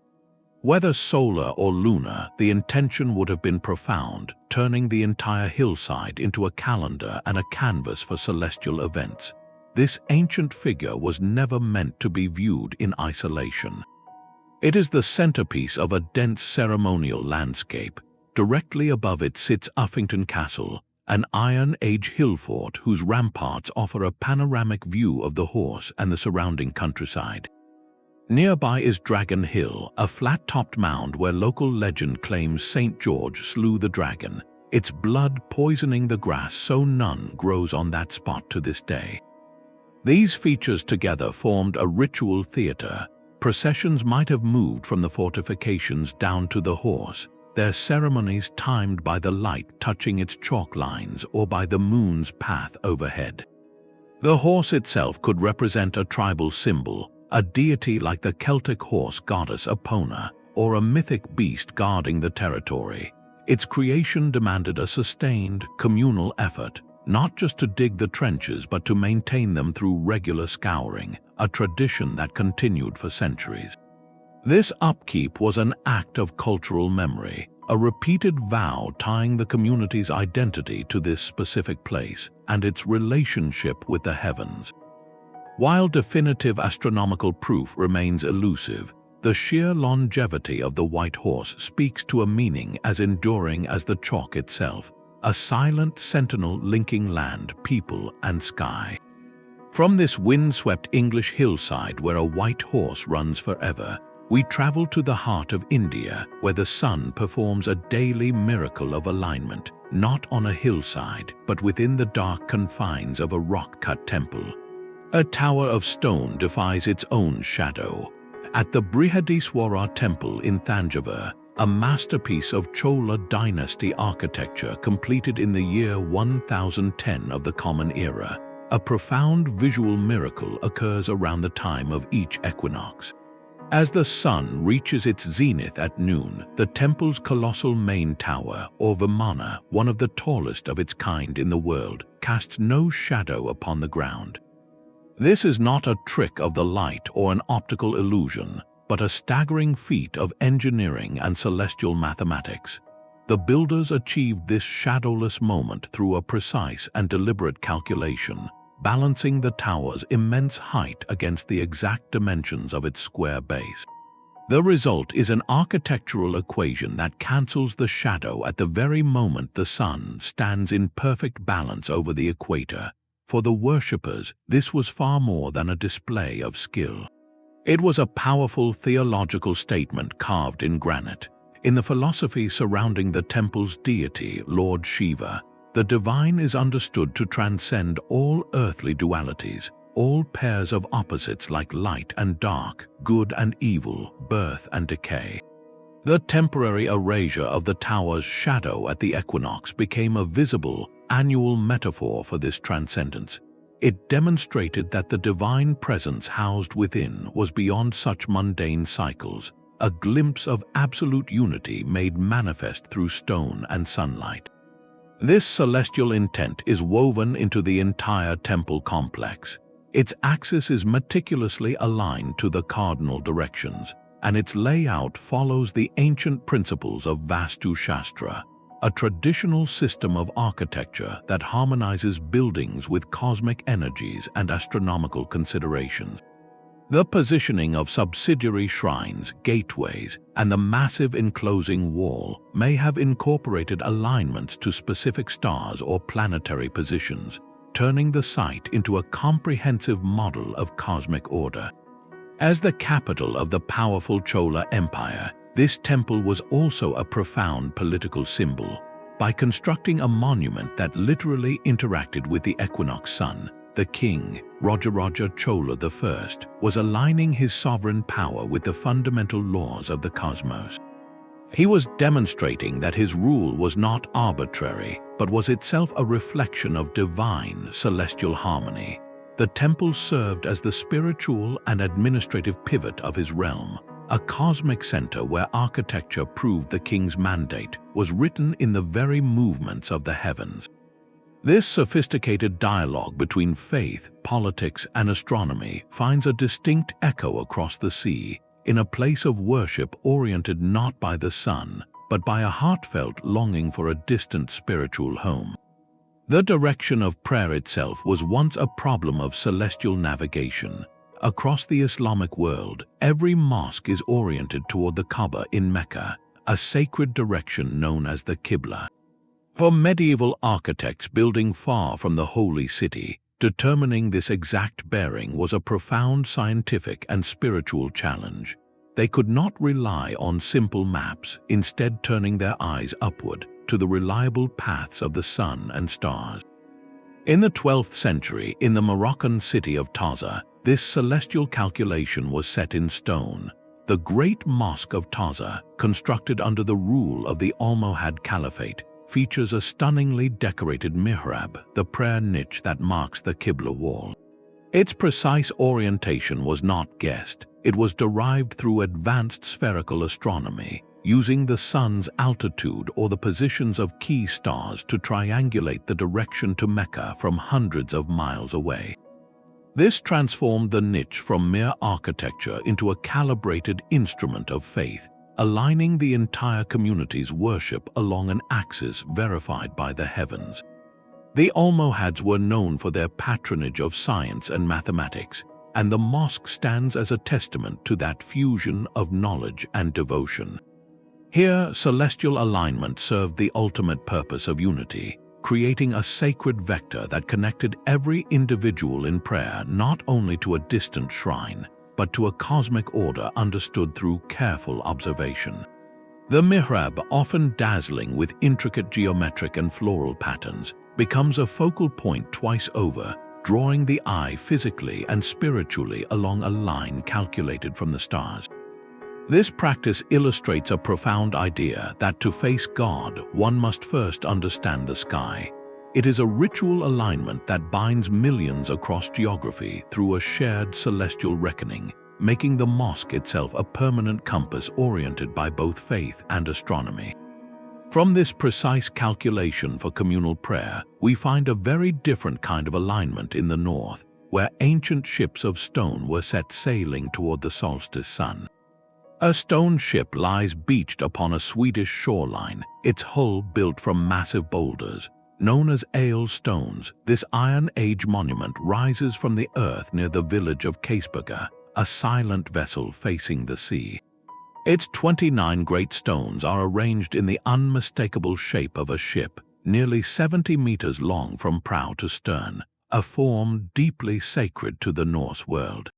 Whether solar or lunar, the intention would have been profound, turning the entire hillside into a calendar and a canvas for celestial events. This ancient figure was never meant to be viewed in isolation. It is the centerpiece of a dense ceremonial landscape. Directly above it sits Uffington Castle, an Iron Age hill fort whose ramparts offer a panoramic view of the Horse and the surrounding countryside. Nearby is Dragon Hill, a flat-topped mound where local legend claims St. George slew the dragon, its blood poisoning the grass so none grows on that spot to this day. These features together formed a ritual theater. Processions might have moved from the fortifications down to the Horse, their ceremonies timed by the light touching its chalk lines or by the moon's path overhead. The Horse itself could represent a tribal symbol, a deity like the Celtic horse goddess Epona, or a mythic beast guarding the territory. Its creation demanded a sustained, communal effort, not just to dig the trenches but to maintain them through regular scouring, a tradition that continued for centuries. This upkeep was an act of cultural memory, a repeated vow tying the community's identity to this specific place and its relationship with the heavens. While definitive astronomical proof remains elusive, the sheer longevity of the White Horse speaks to a meaning as enduring as the chalk itself, a silent sentinel linking land, people, and sky. From this windswept English hillside where a white horse runs forever, we travel to the heart of India, where the sun performs a daily miracle of alignment, not on a hillside, but within the dark confines of a rock-cut temple. A tower of stone defies its own shadow. At the Brihadiswara temple in Thanjavur, a masterpiece of Chola dynasty architecture completed in the year 1010 of the Common Era, a profound visual miracle occurs around the time of each equinox. As the sun reaches its zenith at noon, the temple's colossal main tower, or Vimana, one of the tallest of its kind in the world, casts no shadow upon the ground. This is not a trick of the light or an optical illusion, but a staggering feat of engineering and celestial mathematics. The builders achieved this shadowless moment through a precise and deliberate calculation, balancing the tower's immense height against the exact dimensions of its square base. The result is an architectural equation that cancels the shadow at the very moment the sun stands in perfect balance over the equator. For the worshippers, this was far more than a display of skill. It was a powerful theological statement carved in granite. In the philosophy surrounding the temple's deity, Lord Shiva, the divine is understood to transcend all earthly dualities, all pairs of opposites like light and dark, good and evil, birth and decay. The temporary erasure of the tower's shadow at the equinox became a visible, annual metaphor for this transcendence. It demonstrated that the divine presence housed within was beyond such mundane cycles, a glimpse of absolute unity made manifest through stone and sunlight. This celestial intent is woven into the entire temple complex. Its axis is meticulously aligned to the cardinal directions, and its layout follows the ancient principles of Vastu Shastra, a traditional system of architecture that harmonizes buildings with cosmic energies and astronomical considerations. The positioning of subsidiary shrines, gateways, and the massive enclosing wall may have incorporated alignments to specific stars or planetary positions, turning the site into a comprehensive model of cosmic order. As the capital of the powerful Chola Empire, this temple was also a profound political symbol. By constructing a monument that literally interacted with the equinox sun, the king, Rajaraja Chola I, was aligning his sovereign power with the fundamental laws of the cosmos. He was demonstrating that his rule was not arbitrary, but was itself a reflection of divine, celestial harmony. The temple served as the spiritual and administrative pivot of his realm, a cosmic center where architecture proved the king's mandate was written in the very movements of the heavens. This sophisticated dialogue between faith, politics, and astronomy finds a distinct echo across the sea, in a place of worship oriented not by the sun, but by a heartfelt longing for a distant spiritual home. The direction of prayer itself was once a problem of celestial navigation. Across the Islamic world, every mosque is oriented toward the Kaaba in Mecca, a sacred direction known as the Qibla. For medieval architects building far from the holy city, determining this exact bearing was a profound scientific and spiritual challenge. They could not rely on simple maps, instead turning their eyes upward to the reliable paths of the sun and stars. In the 12th century, in the Moroccan city of Taza, this celestial calculation was set in stone. The Great Mosque of Taza, constructed under the rule of the Almohad Caliphate, features a stunningly decorated mihrab, the prayer niche that marks the Qibla wall. Its precise orientation was not guessed. It was derived through advanced spherical astronomy, using the sun's altitude or the positions of key stars to triangulate the direction to Mecca from hundreds of miles away. This transformed the niche from mere architecture into a calibrated instrument of faith, aligning the entire community's worship along an axis verified by the heavens. The Almohads were known for their patronage of science and mathematics, and the mosque stands as a testament to that fusion of knowledge and devotion. Here, celestial alignment served the ultimate purpose of unity, creating a sacred vector that connected every individual in prayer not only to a distant shrine, but to a cosmic order understood through careful observation. The mihrab, often dazzling with intricate geometric and floral patterns, becomes a focal point twice over, drawing the eye physically and spiritually along a line calculated from the stars. This practice illustrates a profound idea that to face God, one must first understand the sky. It is a ritual alignment that binds millions across geography through a shared celestial reckoning, making the mosque itself a permanent compass oriented by both faith and astronomy. From this precise calculation for communal prayer, we find a very different kind of alignment in the north, where ancient ships of stone were set sailing toward the solstice sun. A stone ship lies beached upon a Swedish shoreline, its hull built from massive boulders. Known as Ale stones, this Iron Age monument rises from the earth near the village of Kaesberga, a silent vessel facing the sea. Its 29 great stones are arranged in the unmistakable shape of a ship, nearly 70 meters long from prow to stern, a form deeply sacred to the Norse world.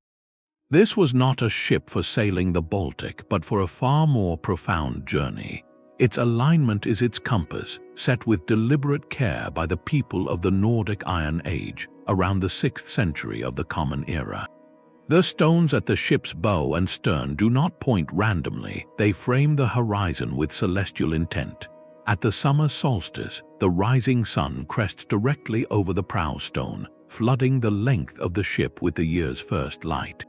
This was not a ship for sailing the Baltic, but for a far more profound journey. Its alignment is its compass, set with deliberate care by the people of the Nordic Iron Age, around the 6th century of the Common Era. The stones at the ship's bow and stern do not point randomly, they frame the horizon with celestial intent. At the summer solstice, the rising sun crests directly over the prow stone, flooding the length of the ship with the year's first light.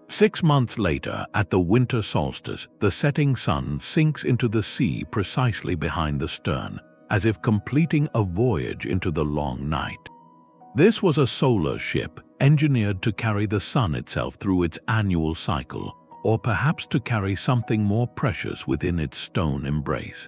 6 months later, at the winter solstice, the setting sun sinks into the sea precisely behind the stern, as if completing a voyage into the long night. This was a solar ship, engineered to carry the sun itself through its annual cycle, or perhaps to carry something more precious within its stone embrace.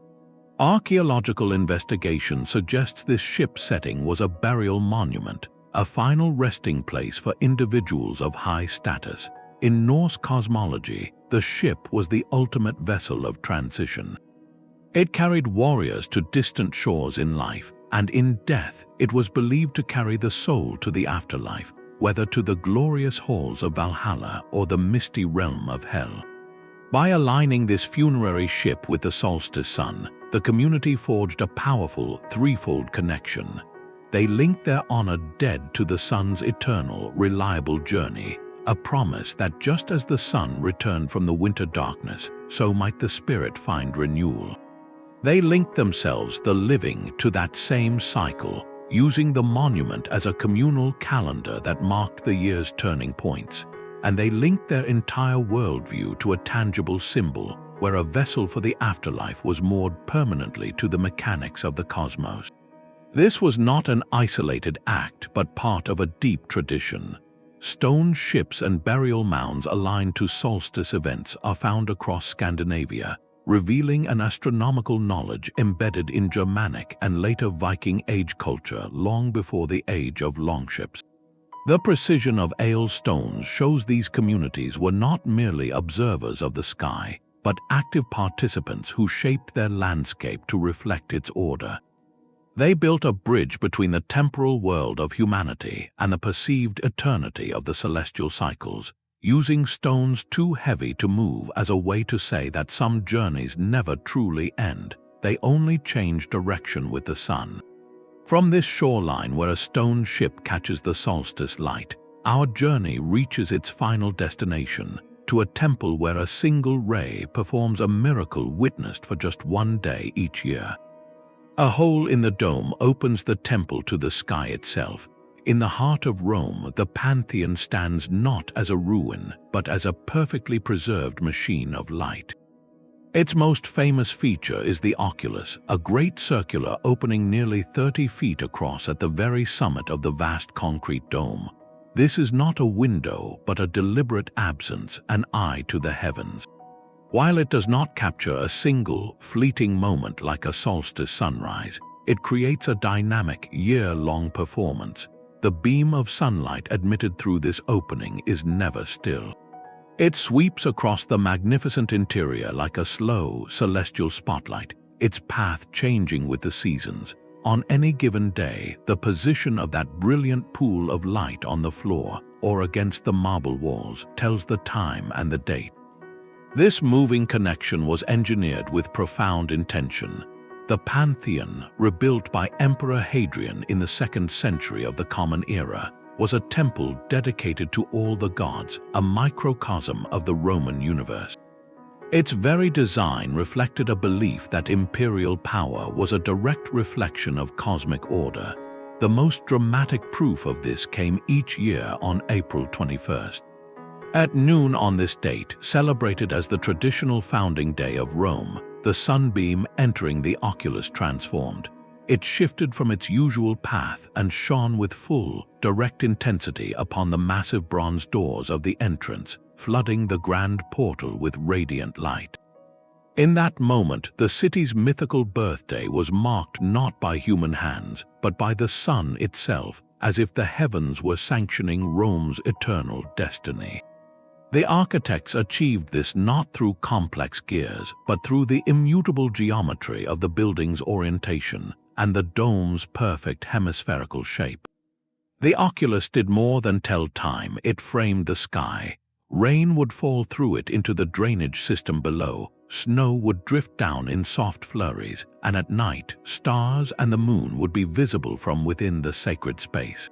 Archaeological investigation suggests this ship setting was a burial monument, a final resting place for individuals of high status. In Norse cosmology, the ship was the ultimate vessel of transition. It carried warriors to distant shores in life, and in death it was believed to carry the soul to the afterlife, whether to the glorious halls of Valhalla or the misty realm of Hell. By aligning this funerary ship with the solstice sun, the community forged a powerful threefold connection. They linked their honored dead to the sun's eternal, reliable journey, a promise that just as the sun returned from the winter darkness, so might the spirit find renewal. They linked themselves, the living, to that same cycle, using the monument as a communal calendar that marked the year's turning points. and they linked their entire worldview to a tangible symbol where a vessel for the afterlife was moored permanently to the mechanics of the cosmos. This was not an isolated act, but part of a deep tradition. Stone ships and burial mounds aligned to solstice events are found across Scandinavia, revealing an astronomical knowledge embedded in Germanic and later Viking Age culture long before the age of longships. The precision of Ale stones shows these communities were not merely observers of the sky, but active participants who shaped their landscape to reflect its order. They built a bridge between the temporal world of humanity and the perceived eternity of the celestial cycles, using stones too heavy to move as a way to say that some journeys never truly end, they only change direction with the sun. From this shoreline where a stone ship catches the solstice light, our journey reaches its final destination, to a temple where a single ray performs a miracle witnessed for just one day each year. A hole in the dome opens the temple to the sky itself. In the heart of Rome, the Pantheon stands not as a ruin, but as a perfectly preserved machine of light. Its most famous feature is the oculus, a great circular opening nearly 30 feet across at the very summit of the vast concrete dome. This is not a window, but a deliberate absence, an eye to the heavens. While it does not capture a single, fleeting moment like a solstice sunrise, it creates a dynamic, year-long performance. The beam of sunlight admitted through this opening is never still. It sweeps across the magnificent interior like a slow, celestial spotlight, its path changing with the seasons. On any given day, the position of that brilliant pool of light on the floor or against the marble walls tells the time and the date. This moving connection was engineered with profound intention. The Pantheon, rebuilt by Emperor Hadrian in the 2nd century of the Common Era, was a temple dedicated to all the gods, a microcosm of the Roman universe. Its very design reflected a belief that imperial power was a direct reflection of cosmic order. The most dramatic proof of this came each year on April 21st. At noon on this date, celebrated as the traditional founding day of Rome, the sunbeam entering the oculus transformed. It shifted from its usual path and shone with full, direct intensity upon the massive bronze doors of the entrance, flooding the grand portal with radiant light. In that moment, the city's mythical birthday was marked not by human hands, but by the sun itself, as if the heavens were sanctioning Rome's eternal destiny. The architects achieved this not through complex gears, but through the immutable geometry of the building's orientation and the dome's perfect hemispherical shape. The oculus did more than tell time, it framed the sky. Rain would fall through it into the drainage system below, snow would drift down in soft flurries, and at night, stars and the moon would be visible from within the sacred space.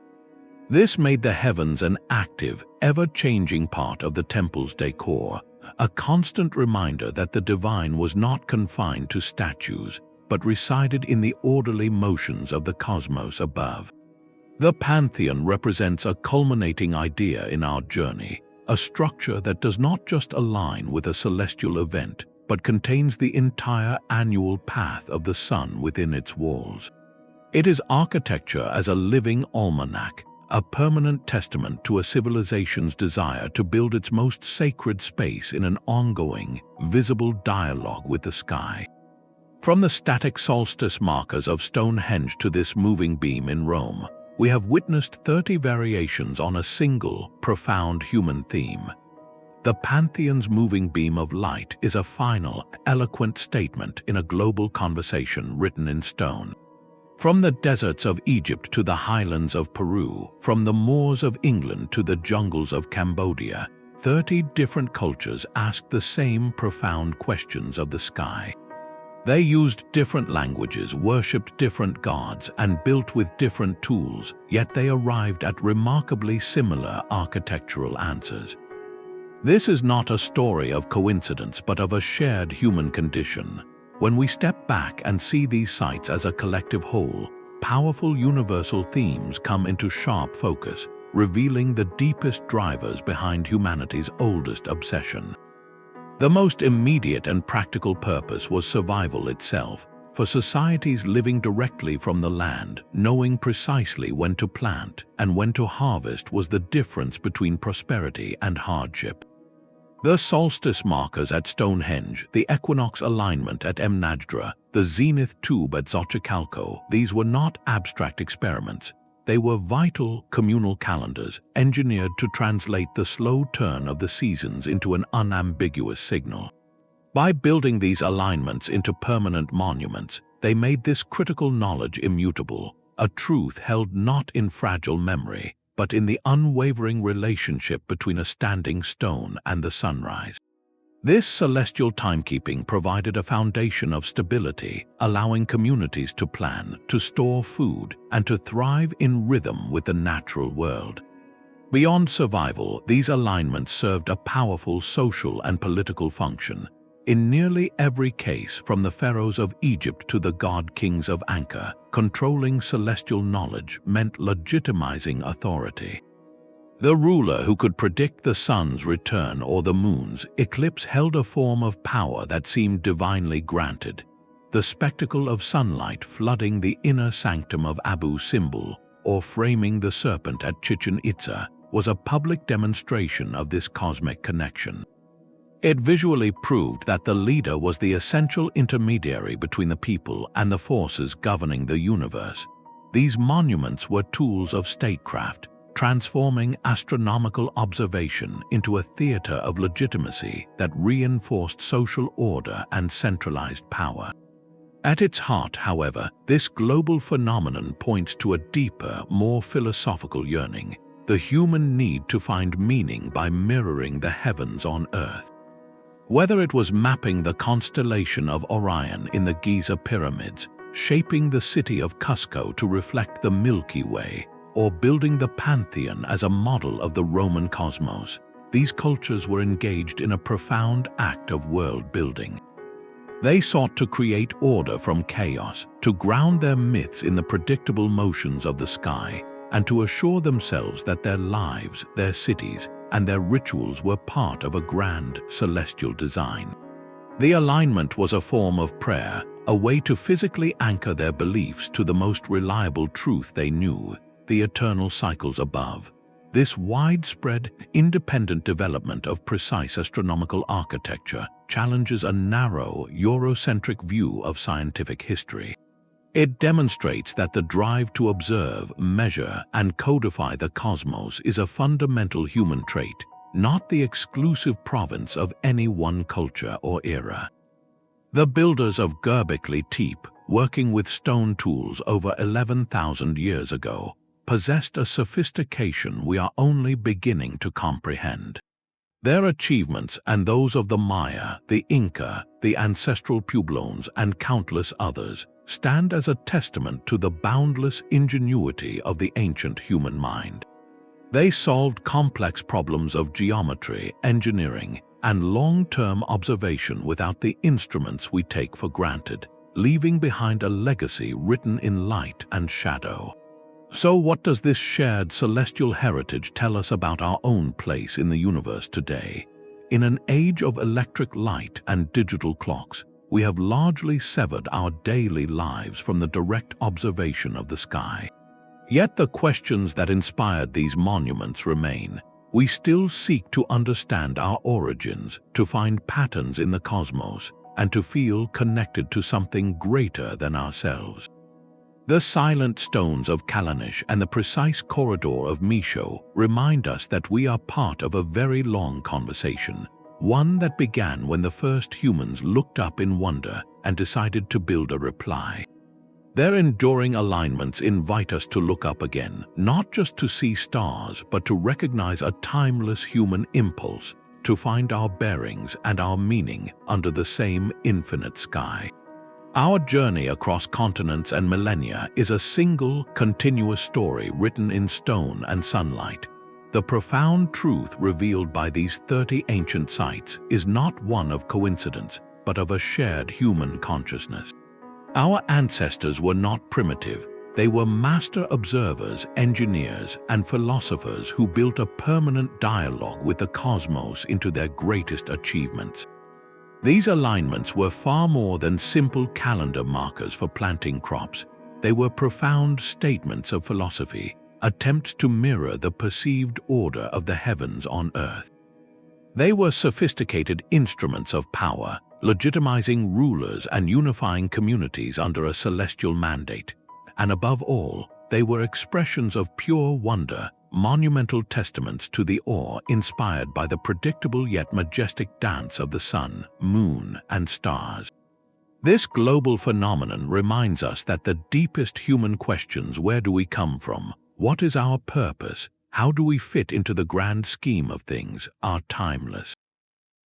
This made the heavens an active, ever-changing part of the temple's decor, a constant reminder that the divine was not confined to statues, but resided in the orderly motions of the cosmos above. The Pantheon represents a culminating idea in our journey, a structure that does not just align with a celestial event, but contains the entire annual path of the sun within its walls. It is architecture as a living almanac, a permanent testament to a civilization's desire to build its most sacred space in an ongoing, visible dialogue with the sky. From the static solstice markers of Stonehenge to this moving beam in Rome, we have witnessed 30 variations on a single, profound human theme. The Pantheon's moving beam of light is a final, eloquent statement in a global conversation written in stone. From the deserts of Egypt to the highlands of Peru, from the moors of England to the jungles of Cambodia, 30 different cultures asked the same profound questions of the sky. They used different languages, worshipped different gods, and built with different tools, yet they arrived at remarkably similar architectural answers. This is not a story of coincidence, but of a shared human condition. When we step back and see these sites as a collective whole, powerful universal themes come into sharp focus. revealing the deepest drivers behind humanity's oldest obsession. The most immediate and practical purpose was survival itself. For societies living directly from the land, knowing precisely when to plant and when to harvest was the difference between prosperity and hardship. The solstice markers at Stonehenge, the equinox alignment at Mnajdra, the zenith tube at Chaco, these were not abstract experiments. They were vital communal calendars engineered to translate the slow turn of the seasons into an unambiguous signal. By building these alignments into permanent monuments, they made this critical knowledge immutable, a truth held not in fragile memory, but in the unwavering relationship between a standing stone and the sunrise. This celestial timekeeping provided a foundation of stability, allowing communities to plan, to store food, and to thrive in rhythm with the natural world. Beyond survival, these alignments served a powerful social and political function. In nearly every case, from the pharaohs of Egypt to the god-kings of Angkor, controlling celestial knowledge meant legitimizing authority. The ruler who could predict the sun's return or the moon's eclipse held a form of power that seemed divinely granted. The spectacle of sunlight flooding the inner sanctum of Abu Simbel or framing the serpent at Chichen Itza was a public demonstration of this cosmic connection. It visually proved that the leader was the essential intermediary between the people and the forces governing the universe. These monuments were tools of statecraft, transforming astronomical observation into a theater of legitimacy that reinforced social order and centralized power. At its heart, however, this global phenomenon points to a deeper, more philosophical yearning, the human need to find meaning by mirroring the heavens on Earth. Whether it was mapping the constellation of Orion in the Giza pyramids, shaping the city of Cusco to reflect the Milky Way, or building the Pantheon as a model of the Roman cosmos, these cultures were engaged in a profound act of world-building. They sought to create order from chaos, to ground their myths in the predictable motions of the sky, and to assure themselves that their lives, their cities, and their rituals were part of a grand celestial design. The alignment was a form of prayer, a way to physically anchor their beliefs to the most reliable truth they knew, the eternal cycles above. This widespread, independent development of precise astronomical architecture challenges a narrow, Eurocentric view of scientific history. It demonstrates that the drive to observe, measure, and codify the cosmos is a fundamental human trait, not the exclusive province of any one culture or era. The builders of Göbekli Tepe, working with stone tools over 11,000 years ago, possessed a sophistication we are only beginning to comprehend. Their achievements and those of the Maya, the Inca, the ancestral Pueblones, and countless others stand as a testament to the boundless ingenuity of the ancient human mind. They solved complex problems of geometry, engineering, and long-term observation without the instruments we take for granted, leaving behind a legacy written in light and shadow. So what does this shared celestial heritage tell us about our own place in the universe today? In an age of electric light and digital clocks, we have largely severed our daily lives from the direct observation of the sky. Yet the questions that inspired these monuments remain. We still seek to understand our origins, to find patterns in the cosmos, and to feel connected to something greater than ourselves. The silent stones of Kalanish and the precise corridor of Maeshowe remind us that we are part of a very long conversation, one that began when the first humans looked up in wonder and decided to build a reply. Their enduring alignments invite us to look up again, not just to see stars, but to recognize a timeless human impulse to find our bearings and our meaning under the same infinite sky. Our journey across continents and millennia is a single, continuous story written in stone and sunlight. The profound truth revealed by these 30 ancient sites is not one of coincidence, but of a shared human consciousness. Our ancestors were not primitive, They were master observers, engineers, and philosophers who built a permanent dialogue with the cosmos into their greatest achievements. These alignments were far more than simple calendar markers for planting crops. They were profound statements of philosophy, attempts to mirror the perceived order of the heavens on Earth. They were sophisticated instruments of power, legitimizing rulers and unifying communities under a celestial mandate. And above all, they were expressions of pure wonder, monumental testaments to the awe inspired by the predictable yet majestic dance of the sun, moon, and stars. This global phenomenon reminds us that the deepest human questions, where do we come from, what is our purpose, how do we fit into the grand scheme of things, are timeless.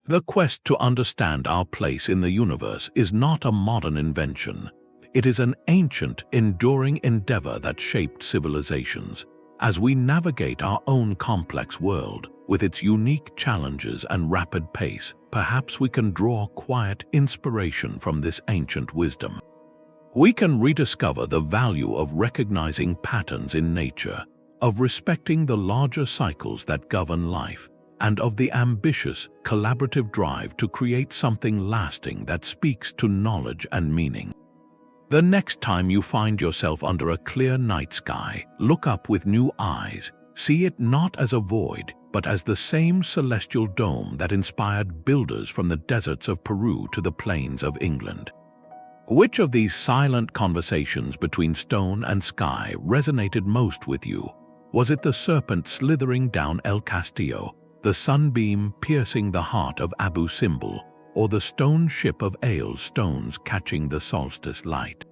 The quest to understand our place in the universe is not a modern invention. It is an ancient, enduring endeavor that shaped civilizations. As we navigate our own complex world, with its unique challenges and rapid pace, perhaps we can draw quiet inspiration from this ancient wisdom. We can rediscover the value of recognizing patterns in nature, of respecting the larger cycles that govern life, and of the ambitious, collaborative drive to create something lasting that speaks to knowledge and meaning. The next time you find yourself under a clear night sky, look up with new eyes. See it not as a void, but as the same celestial dome that inspired builders from the deserts of Peru to the plains of England. Which of these silent conversations between stone and sky resonated most with you? Was it the serpent slithering down El Castillo, the sunbeam piercing the heart of Abu Simbel, or the stone ship of Ale stones catching the solstice light?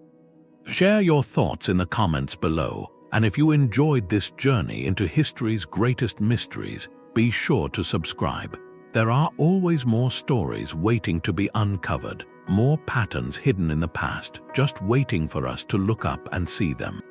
Share your thoughts in the comments below, and if you enjoyed this journey into history's greatest mysteries, be sure to subscribe. There are always more stories waiting to be uncovered, more patterns hidden in the past, just waiting for us to look up and see them.